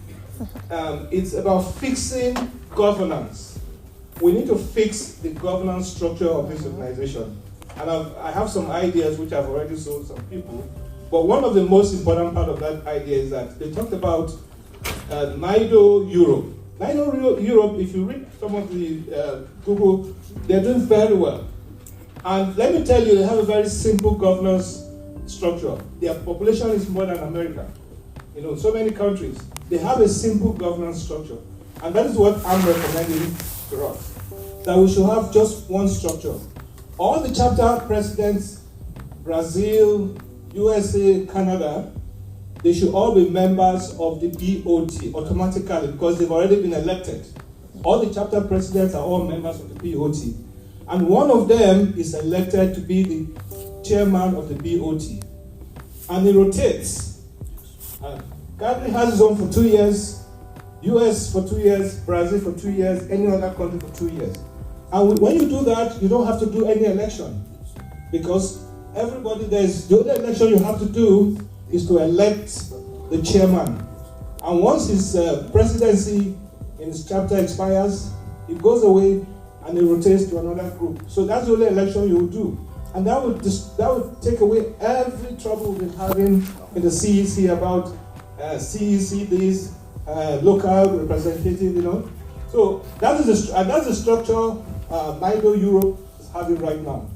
it's about fixing governance. We need to fix the governance structure of this organization. And I have some ideas which I've already sold some people. But one of the most important part of that idea is that they talked about NIDO Europe. NIDO Europe, if you read some of the Google, they're doing very well. And let me tell you, they have a very simple governance structure. Their population is more than America. So many countries. They have a simple governance structure. And that is what I'm recommending to us. That we should have just one structure. All the chapter presidents, Brazil, USA, Canada, they should all be members of the BOT automatically because they've already been elected. All the chapter presidents are all members of the BOT. And one of them is elected to be the chairman of the BOT. And it rotates. Calgary has its own for 2 years, US for 2 years, Brazil for 2 years, any other country for 2 years. And when you do that, you don't have to do any election. Because everybody, the only election you have to do is to elect the chairman. And once his presidency in his chapter expires, it goes away and it rotates to another group. So that's the only election you will do. And that would take away every trouble we've been having in the CEC about CEC this, local representative, So that's the structure NIDO Europe is having right now.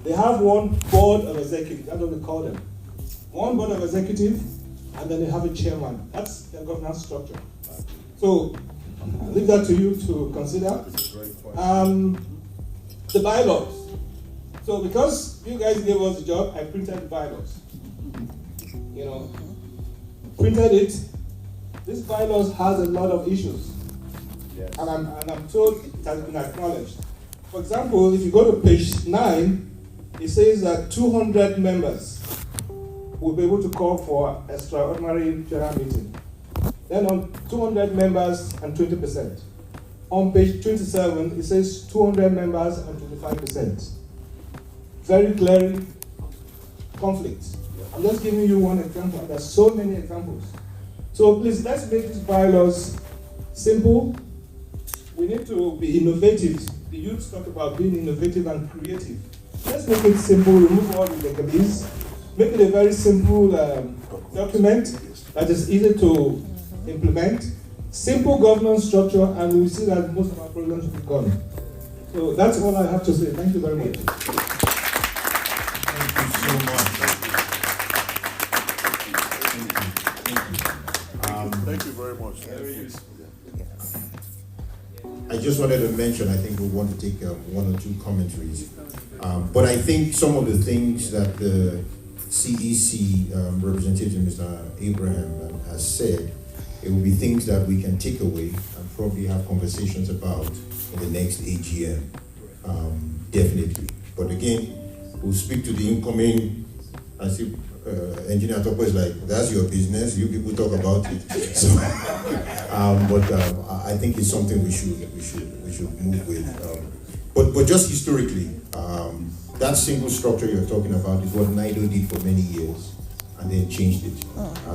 They have one board of executive, that's what we call them. One board of executive, and then they have a chairman. That's their governance structure. So I'll leave that to you to consider. The bylaws. So because you guys gave us the job, I printed the bylaws. Printed it. This bylaws has a lot of issues. Yes. And I'm told it has been acknowledged. For example, if you go to page 9, it says that 200 members will be able to call for extraordinary general meeting. Then on 200 members and 20%. On page 27, it says 200 members and 25%. Very clearly, conflict. I'm just giving you one example. There's so many examples. So please, let's make these bylaws simple. We need to be innovative. The youth talk about being innovative and creative. Let's make it simple, remove all the legalese, make it a very simple document that is easy to implement, simple governance structure, and we will see that most of our problems will be gone. So that's all I have to say. Thank you very much. Thank you so much. Thank you very much. Very useful. I just wanted to mention, I think we want to take one or two commentaries. But I think some of the things that the CEC representative, Mr. Abraham, has said, it will be things that we can take away and probably have conversations about in the next AGM, definitely. But again, we'll speak to the incoming, I see Engineer Topo is like, that's your business, you people talk about it. So, but I think it's something we should move with. But just historically, that single structure you're talking about is what NIDO did for many years, and then changed it.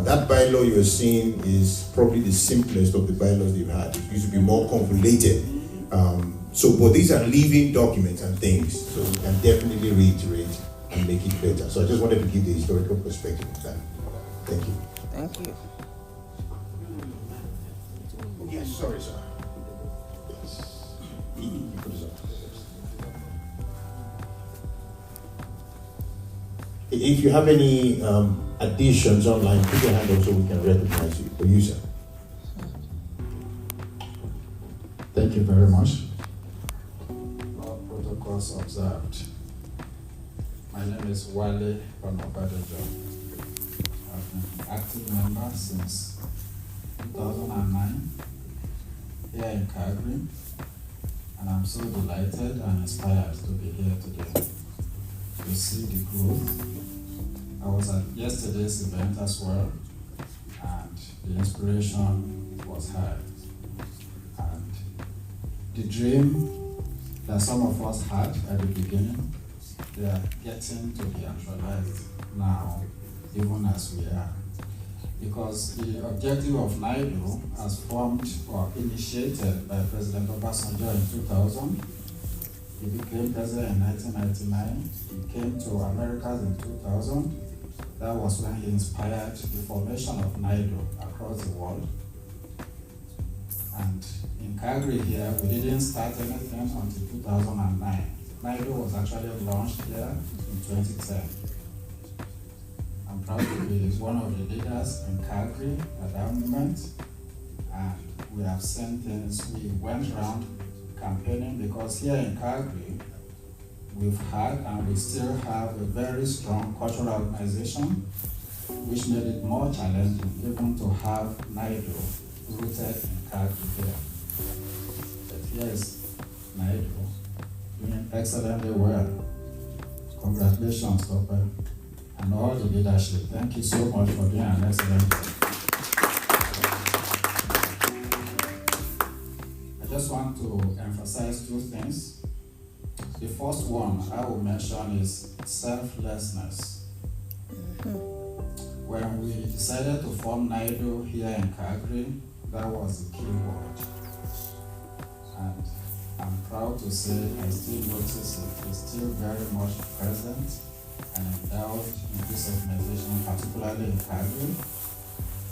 That bylaw you're seeing is probably the simplest of the bylaws they've had. It used to be more convoluted. But these are living documents and things, so we can definitely reiterate and make it better. So I just wanted to give the historical perspective of that. Thank you. Thank you. Yes, sorry, sir. If you have any additions online, put your hand up so we can recognize you. For you, sir. Thank you very much. All protocols observed. My name is Wale Panobadejo. I've been an active member since 2009 here in Calgary, and I'm so delighted and inspired to be here today. to see the growth. I was at yesterday's event as well, and the inspiration was high. And the dream that some of us had at the beginning, they are getting to be actualized now, even as we are. Because the objective of NIDO, as formed or initiated by President Obasanjo in 2000, he became president in 1999, he came to Americas in 2000. That was when he inspired the formation of NIDO across the world. And in Calgary here, we didn't start anything until 2009. NIDO was actually launched here in 2010. I'm proud to be one of the leaders in Calgary at that moment. And we have seen things. We went around campaigning because here in Calgary, we've had and we still have a very strong cultural organization, which made it more challenging even to have NIDO rooted in Calgary here. But yes, NIDO doing excellently well. Congratulations, Topper, and all the leadership. Thank you so much for doing an excellent job. I just want to emphasize two things. The first one I will mention is selflessness. When we decided to form NIDO here in Calgary, that was the key word. And I'm proud to say I still notice it is still very much present and endowed in this organization, particularly in Calgary.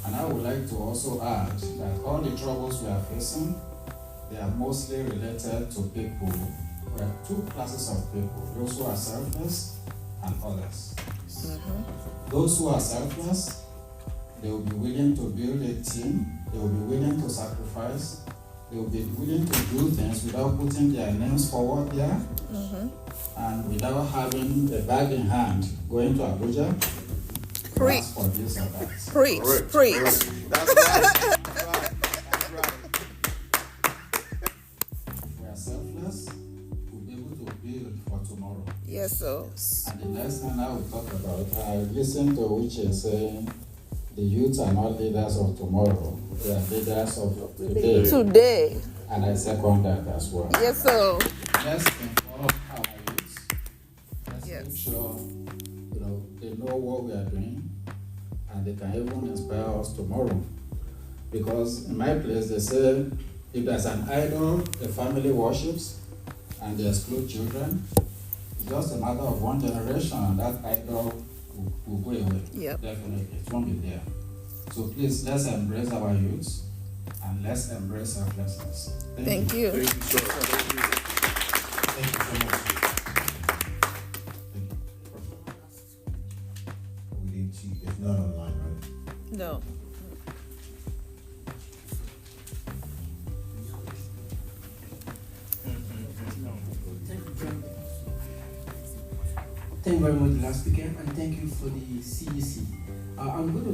And I would like to also add that all the troubles we are facing, they are mostly related to people. We have two classes of people, those who are selfless and others. Those who are selfless, they will be willing to build a team, they will be willing to sacrifice, they will be willing to do things without putting their names forward there, and without having a bag in hand going to Abuja to ask for this or that. Preach. That's right. We are selfless, we'll be able to build for tomorrow. Yes, sir. And the next thing I will talk about, I listened to Uche saying the youth are not leaders of tomorrow, they are leaders of today. And I second that as well. Yes, sir. Let's involve our youth. Let's make sure they know what we are doing and they can even inspire us tomorrow. Because in my place they say if there's an idol the family worships and they exclude children, it's just a matter of one generation and that idol will go away. Definitely, it won't be there. So please, let's embrace our youth and let's embrace selflessness. Thank you. Thank you, sir. Thank you so much. We didn't see, it's not online, right? No. Thank you very much, the last speaker, and thank you for the CEC. I'm going to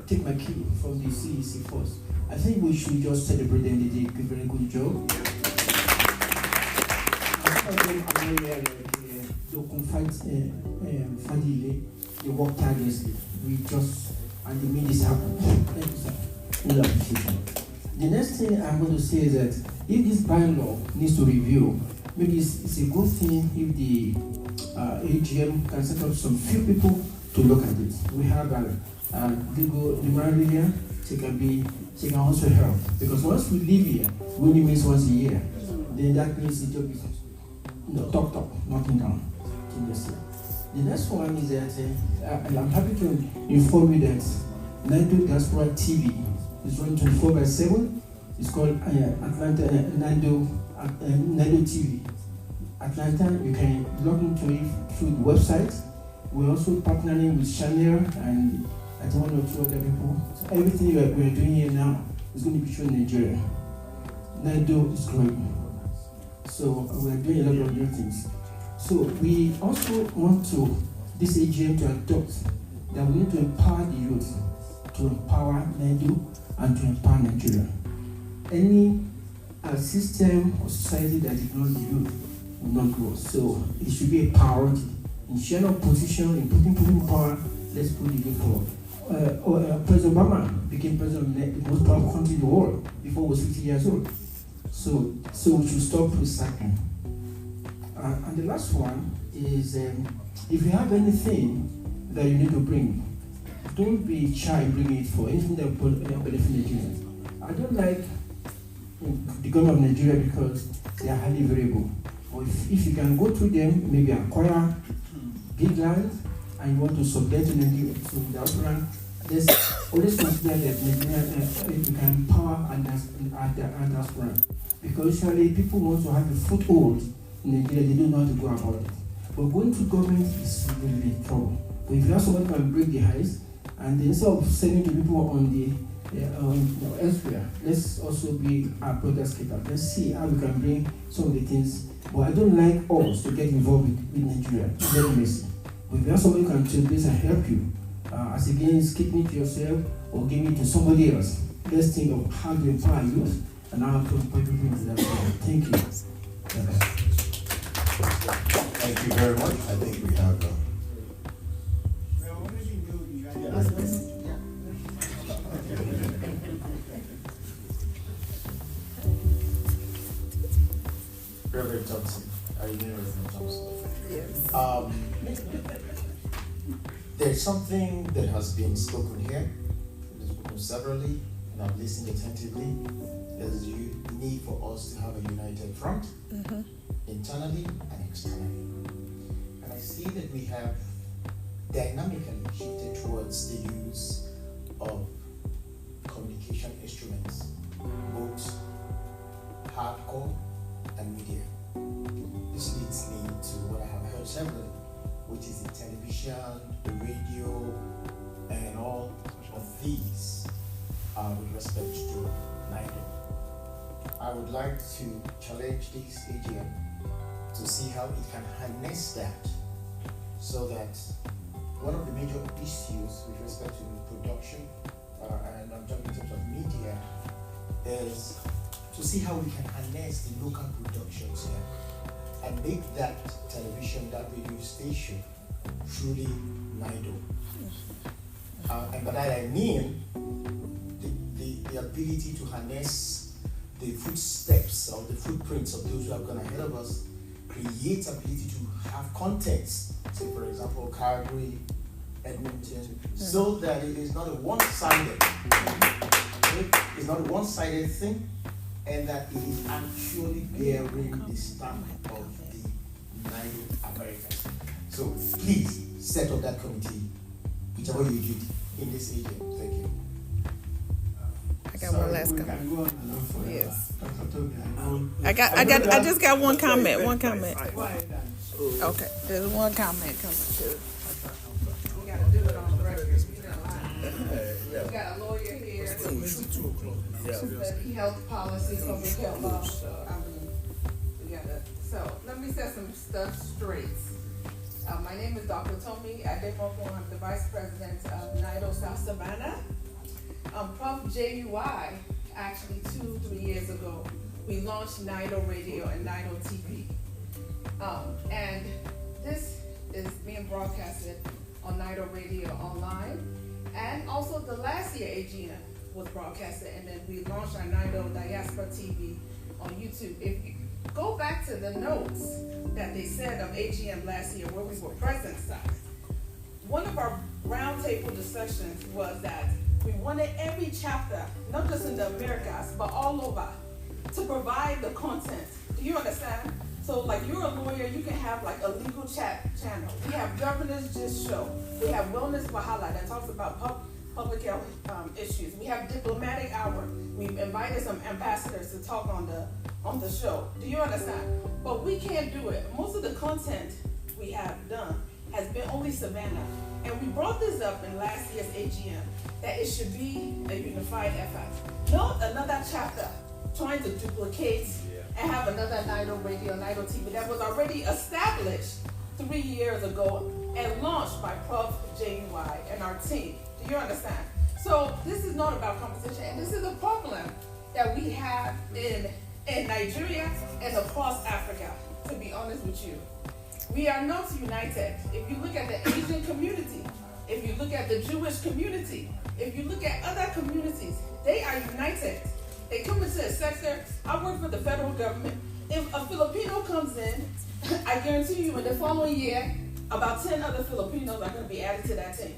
take my cue from the CEC first. I think we should just celebrate them. They did a very good job. They work tirelessly. And they made this happen. Thank you, sir. We appreciate it. The next thing I'm going to say is that if this bylaw needs to review, maybe it's a good thing if the AGM can set up some few people to look at it. We have legal here. She can also help, because once we live here, we only meet once a year. Then that means the job is talk, knocking down. The next one is that I'm happy to inform you that NIDO Diaspora TV is running 24/7. It's called Atlanta NIDO TV. Atlanta, you can log into it through the website. We're also partnering with Chanel and I think one or two other people. So everything we're doing here now is going to be shown in Nigeria. NIDO is growing. So we're doing a lot of new things. So we also want this AGM to adopt that we need to empower the youth, to empower NIDO and to empower Nigeria. Any system or society that ignores the youth will not grow. So it should be a priority. In sharing of position, in putting people in power, let's put the way forward. President Obama became president of the most powerful country in the world before he was 50 years old. So we should stop recycling. And the last one is, if you have anything that you need to bring, don't be shy in bringing it for anything that will benefit Nigerians. I don't like the government of Nigeria because they are highly variable. Or if you can go through them, maybe acquire big land and you want to subject to Nigeria, to the Diaspora, there's always consider that Nigeria you can empower and Diaspora. Because usually people want to have a foothold in Nigeria, they don't know how to go about it. But going to government is really trouble. But if you have someone who can break the ice, and instead of sending to people on the elsewhere, let's also be our brother's keeper. Let's see how we can bring some of the things. But I don't like us to get involved with Nigeria. It's very messy. But if you have someone who can trailblaze and help you, as against keeping it to yourself or giving it to somebody else, let's think of how to empower youth and how to put people into that. Thank you. Thank you very much. I think we have. Reverend Thompson, are you there, Reverend Thompson? Yes. There's something that has been spoken here, it's spoken severally, and I've listened attentively. There's a need for us to have a united front, internally and externally. And I see that we have dynamically shifted towards the use of communication instruments, both hardcore and media. This leads me to what I have heard severally, which is the television, the radio, and all of these with respect to NIDO. I would like to challenge this AGM to see how it can harness that so that one of the major issues with respect to production, and I'm talking in terms of media, is to see how we can harness the local productions here and make that television, that radio station, truly NIDO. And by that I mean the ability to harness the footsteps or the footprints of those who have gone ahead of us, create ability to have contents, say for example Calgary, Edmonton, so that it is not a one-sided, it's not a one-sided thing, and that it is actually bearing the stamp of the NIDO America. So please set up that committee, whichever you did in this AGM. Thank you. I got one last comment. Yes. I just got one comment. One comment. Okay, there's one comment coming too. We gotta do it on the record. We got a lawyer here. Study health policy, public health law. We gotta. So let me set some stuff straight. My name is Dr. Tomi Ademopo. I'm the Vice President of NIDO South Savannah. From JUI, actually 2-3 years ago, we launched NIDO Radio and NIDO TV. And this is being broadcasted on NIDO Radio online. And also the last year AGM was broadcasted, and then we launched our NIDO Diaspora TV on YouTube. If you go back to the notes that they said of AGM last year where we were present size, one of our roundtable discussions was that we wanted every chapter, not just in the Americas, but all over, to provide the content. Do you understand? So like you're a lawyer, you can have like a legal chat channel. We have Governors Just Show. We have Wellness Wahala that talks about public health issues. We have Diplomatic Hour. We've invited some ambassadors to talk on the show. Do you understand? But we can't do it. Most of the content we have done has been only Savannah. And we brought this up in last year's AGM, that it should be a unified effort. Not another chapter trying to duplicate and have another NIDO Radio, NIDO TV that was already established 3 years ago and launched by Prof. JUI and our team. Do you understand? So this is not about competition, and this is a problem that we have in Nigeria and across Africa. to be honest with you. We are not united. If you look at the Asian community, if you look at the Jewish community, if you look at other communities, they are united. They come into a sector. I work for the federal government. If a Filipino comes in, I guarantee you in the following year, about 10 other Filipinos are going to be added to that team.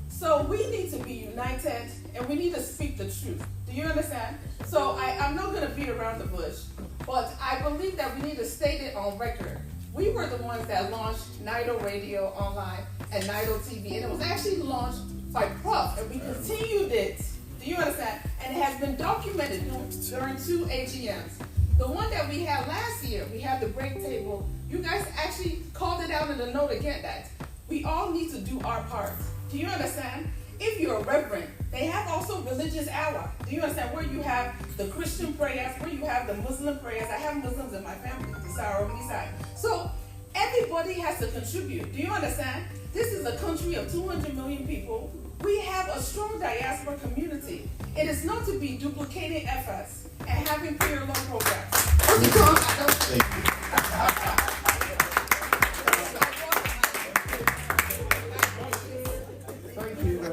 So we need to be united and we need to speak the truth. Do you understand? So I'm not going to beat around the bush, but I believe that we need to state it on record. We were the ones that launched NIDO Radio Online and NIDO TV, and it was actually launched by Prof, and we continued it. Do you understand? And it has been documented during 2 AGMs. The one that we had last year, we had the break table. You guys actually called it out in the note again that we all need to do our part. Do you understand? If you're a reverend, they have also religious hour. Do you understand? Where you have the Christian prayers, where you have the Muslim prayers. I have Muslims in my family, the Sarawaki side. So everybody has to contribute. Do you understand? This is a country of 200 million people. We have a strong diaspora community. It is not to be duplicating efforts and having peer loan programs.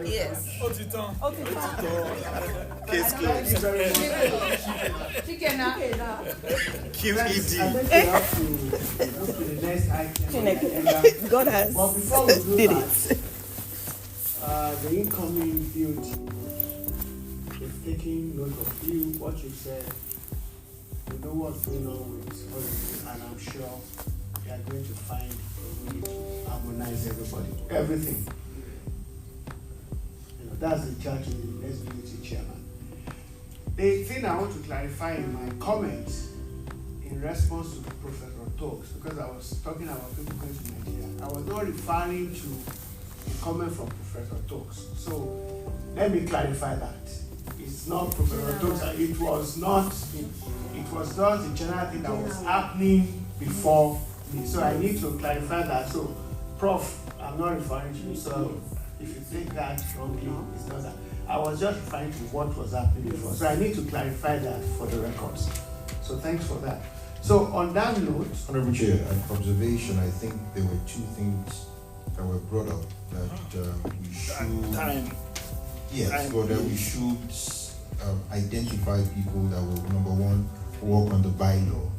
Yes. Case closed. God has But before we do did that, the incoming beauty is taking note of you, what you said. We know what's going on with all of you, and I'm sure they are going to find a way to harmonize everybody, everything. That's the church in the next beauty chairman. The thing I want to clarify in my comments in response to Professor talks, because I was talking about people going to Nigeria, I was not referring to a comment from Professor talks. So let me clarify that. It's not Professor talks. It was not the general thing that was happening before me. So I need to clarify that. So, Prof, I'm not referring to you. So if you think that wrongly, it's not that. I was just referring to what was happening before. So I need to clarify that for the records. So thanks for that. So on that note, Honorable Chair, an observation. I think there were 2 things that were brought up that we should. Yes, but that we should identify people that will, number one, work on the bylaw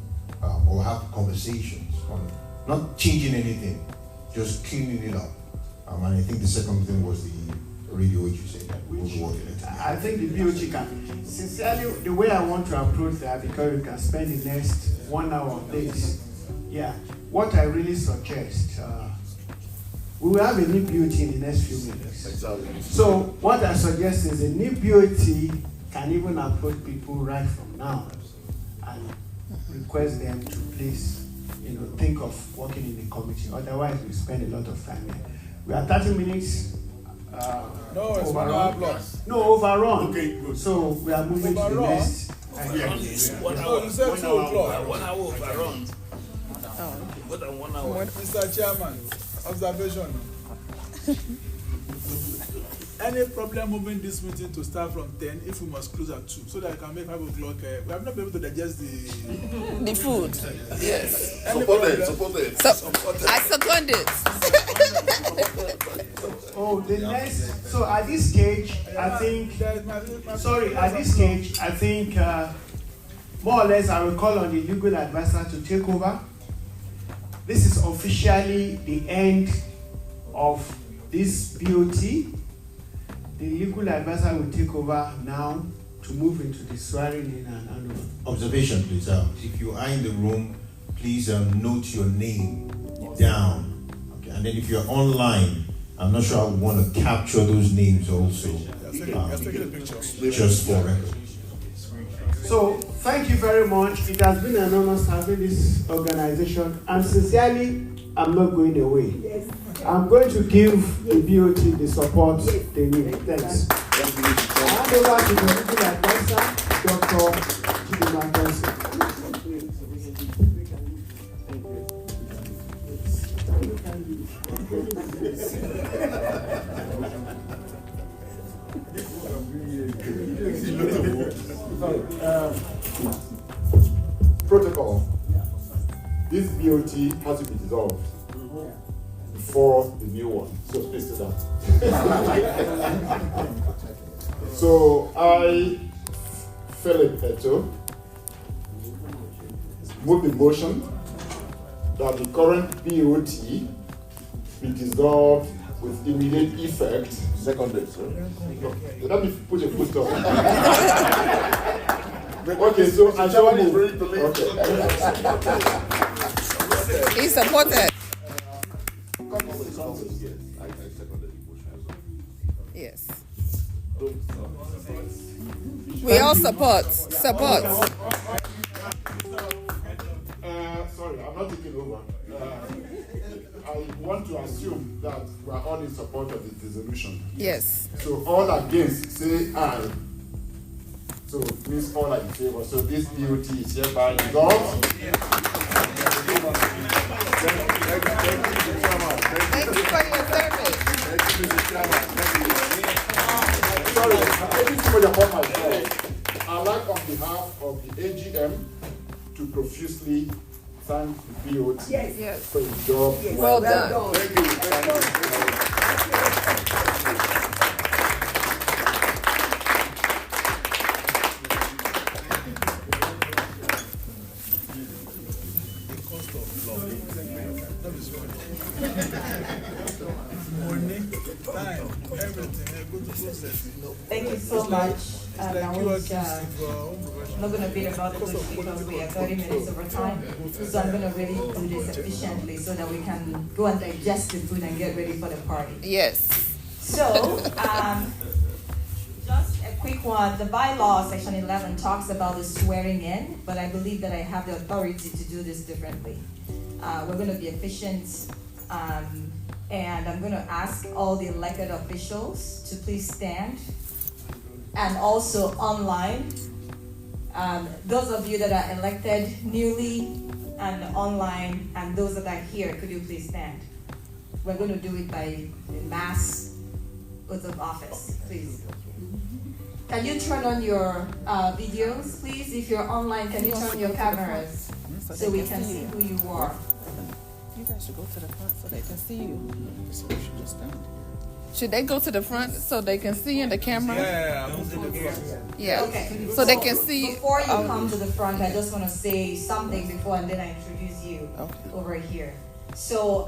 or have conversations on not changing anything, just cleaning it up. And I think the second thing was the radio, which you said that we will work in it. I think the BOT can. Sincerely, the way I want to approach that, because we can spend the next 1 hour on this. Yeah, what I really suggest, we will have a new BOT in the next few minutes. Exactly. So what I suggest is a new BOT can even approach people right from now and request them to please, think of working in the committee. Otherwise, we spend a lot of time here. We are 30 minutes. No, it's 1 hour plus. No, overrun. Okay, good. So we are moving to the next. You said 2 o'clock. 1 hour overrun. More than 1 hour. Mr. Chairman, observation. Any problem moving this meeting to start from 10 if we must close at 2 so that I can make 5 o'clock? We have not been able to digest the food. Yes. Supported. I second it. Oh, the next. So at this stage, I think. More or less, I will call on the legal advisor to take over. This is officially the end of this BOT. The legal advisor will take over now to move into the swearing in and handover. Observation, please. If you are in the room, please note your name down. Okay, and then if you're online, I'm not sure I would want to capture those names also. Just for record. So, thank you very much. It has been an honor serving this organization, and sincerely, I'm not going away. Yes. I'm going to give the BOT the support they need. Thanks. I hand over to the legal advisor, Dr. Chidimma. Protocol. this BOT has to be dissolved before the new one. So please do that. So I, Philip Eto, move the motion that the current BOT be dissolved with immediate effect. Seconded, sir. No, let me put a foot on. Okay, so I shall move. Okay. He supported. Yes. We all support. Support. Sorry, I'm not taking over. I want to assume that we are all in support of the resolution. Yes. So all against, say aye. So it means all are in favor. So this BOT is hereby dissolved. Thank you for your service. Sorry, I'm taking too much upon myself. I'd like on behalf of the AGM to profusely thank the BOT for the job. Yes. Well done. Thank you. Thank you so much. I'm not going to beat about the bush because we are 30 minutes over time. So I'm going to really do this efficiently so that we can go and digest the food and get ready for the party. Yes. So, just a quick one. The bylaw, section 11, talks about the swearing in, but I believe that I have the authority to do this differently. We're going to be efficient, and I'm going to ask all the elected officials to please stand. And also online, those of you that are elected newly and online, and those that are here, could you please stand? We're going to do it by mass oath of office, please. Can you turn on your videos, please? If you're online, can you turn on your cameras so we can see who you are? You guys should go to the front so they can see you. Should they go to the front so they can see in the camera? Yeah. Okay. So they can see. Before you come to the front, I just want to say something before, and then I introduce you over here. So,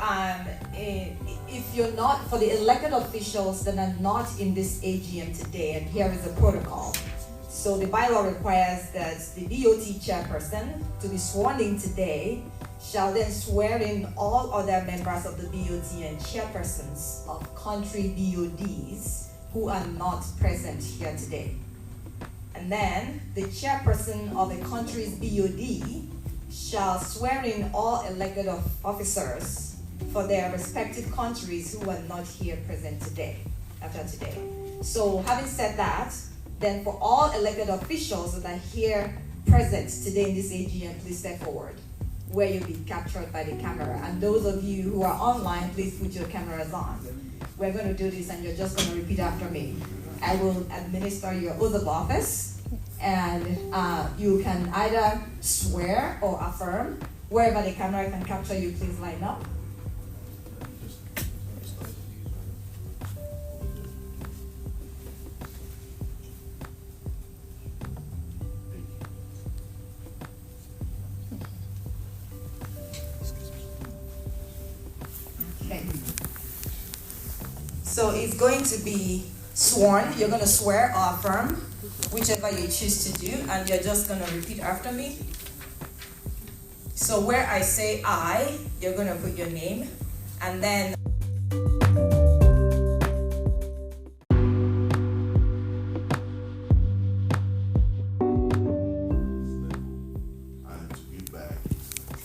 if you're not, for the elected officials that are not in this AGM today, and here is the protocol. So the bylaw requires that the BOT chairperson to be sworn in today shall then swear in all other members of the BOT and chairpersons of country BODs who are not present here today. And then the chairperson of the country's BOD shall swear in all elected officers for their respective countries who are not here present today, after today. So having said that, then for all elected officials that are here present today in this AGM, please step forward, where you'll be captured by the camera. And those of you who are online, please put your cameras on. We're going to do this and you're just going to repeat after me. I will administer your oath of office, and you can either swear or affirm. Wherever the camera can capture you, please line up. Okay. So it's going to be sworn. You're going to swear or affirm, whichever you choose to do, and you're just going to repeat after me. So where I say I, you're going to put your name, and then and to give back.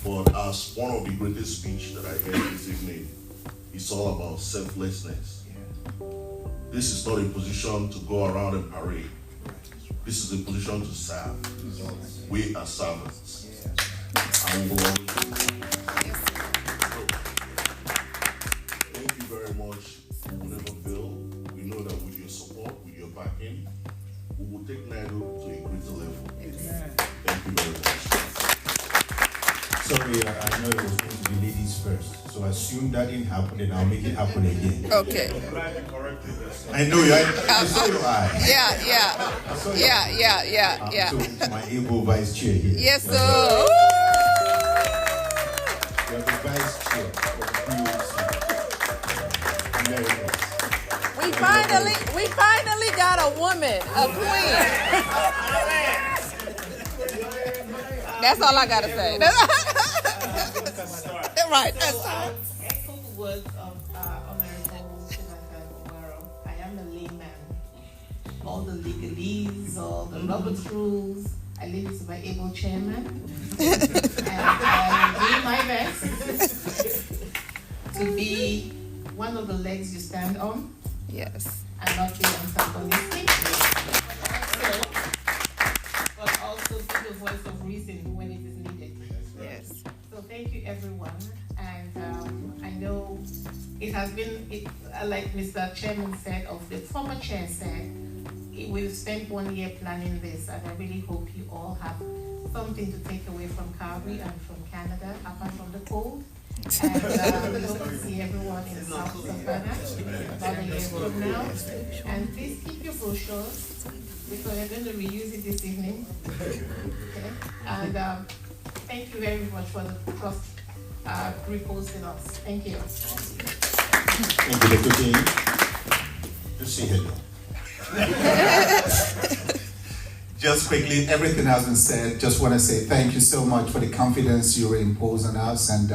But as one of the greatest speech that I heard this evening, it's all about selflessness. This is not a position to go around and parade. This is a position to serve. We are servants. And we will always do. Thank you very much. We will never fail. We know that with your support, with your backing, we will take NIDO to a greater level. Thank you very much. So sorry, I know it was going to be ladies first. So assume that didn't happen, and I'll make it happen again. Okay. I know, I saw your eye. Yeah. So my able vice chair here. Yes, sir. You have the vice chair of the POC. And there it is. We finally got a woman, a queen. That's all I gotta say. Right. Echo the words of Honorable Senator Guerrero. I am a layman. All the legalese, all the Robert's rules, I leave it to my able chairman. And I will do my best to be one of the legs you stand on. Yes. And not be antagonistic. But also be the voice of reason when it is needed. Yes. So thank you, everyone. And I know it has been, like Mr. Chairman said, of the former chair said, we've spent 1 year planning this, and I really hope you all have something to take away from Calgary and from Canada, apart from the cold. And we hope to see everyone in South Savannah about a year from now. And please keep your brochures, because we're going to reuse it this evening. Okay? And thank you very much for the trust reposting us. Thank you. Thank you, Dr. King. Just say hello. Just quickly, everything has been said. Just want to say thank you so much for the confidence you impose on us, and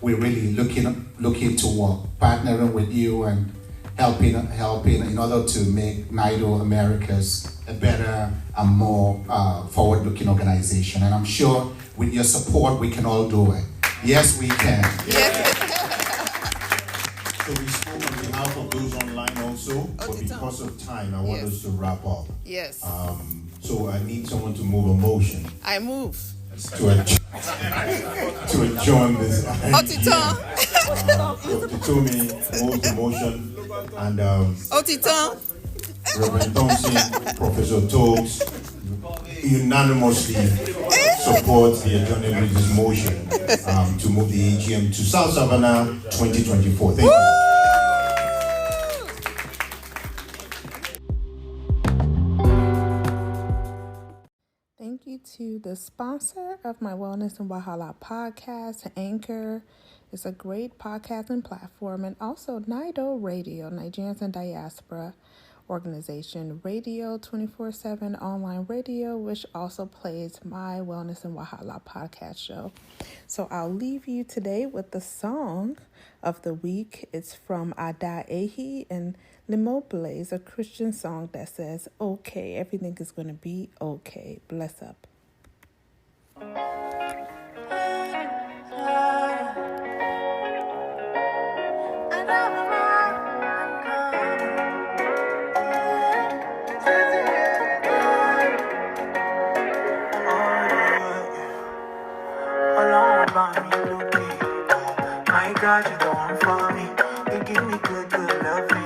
we're really looking to work, partnering with you and helping in order to make NIDO Americas a better and more forward-looking organization. And I'm sure with your support, we can all do it. Yes, we can. So we spoke on behalf of those online also, but because of time, I want us to wrap up. Yes. So I need someone to move a motion. I move. To adjourn this. Otiton. Otitomi moves the motion, and Otiton. Reverend Thompson, Professor Tokes unanimously supports the adjournment of this motion to move the AGM to South Savannah 2024. Thank you. Thank you to the sponsor of my Wellness and Wahala podcast, Anchor. It's a great podcasting platform, and also NIDO Radio, Nigerians and Diaspora organization, radio 24/7 online radio, which also plays my Wellness and Wahala podcast show. So I'll leave you today with the song of the week. It's from Ada Ehi and Limoblaze, a Christian song that says, okay, everything is going to be okay. Bless up. My God, you don't for me. You give me good, good love.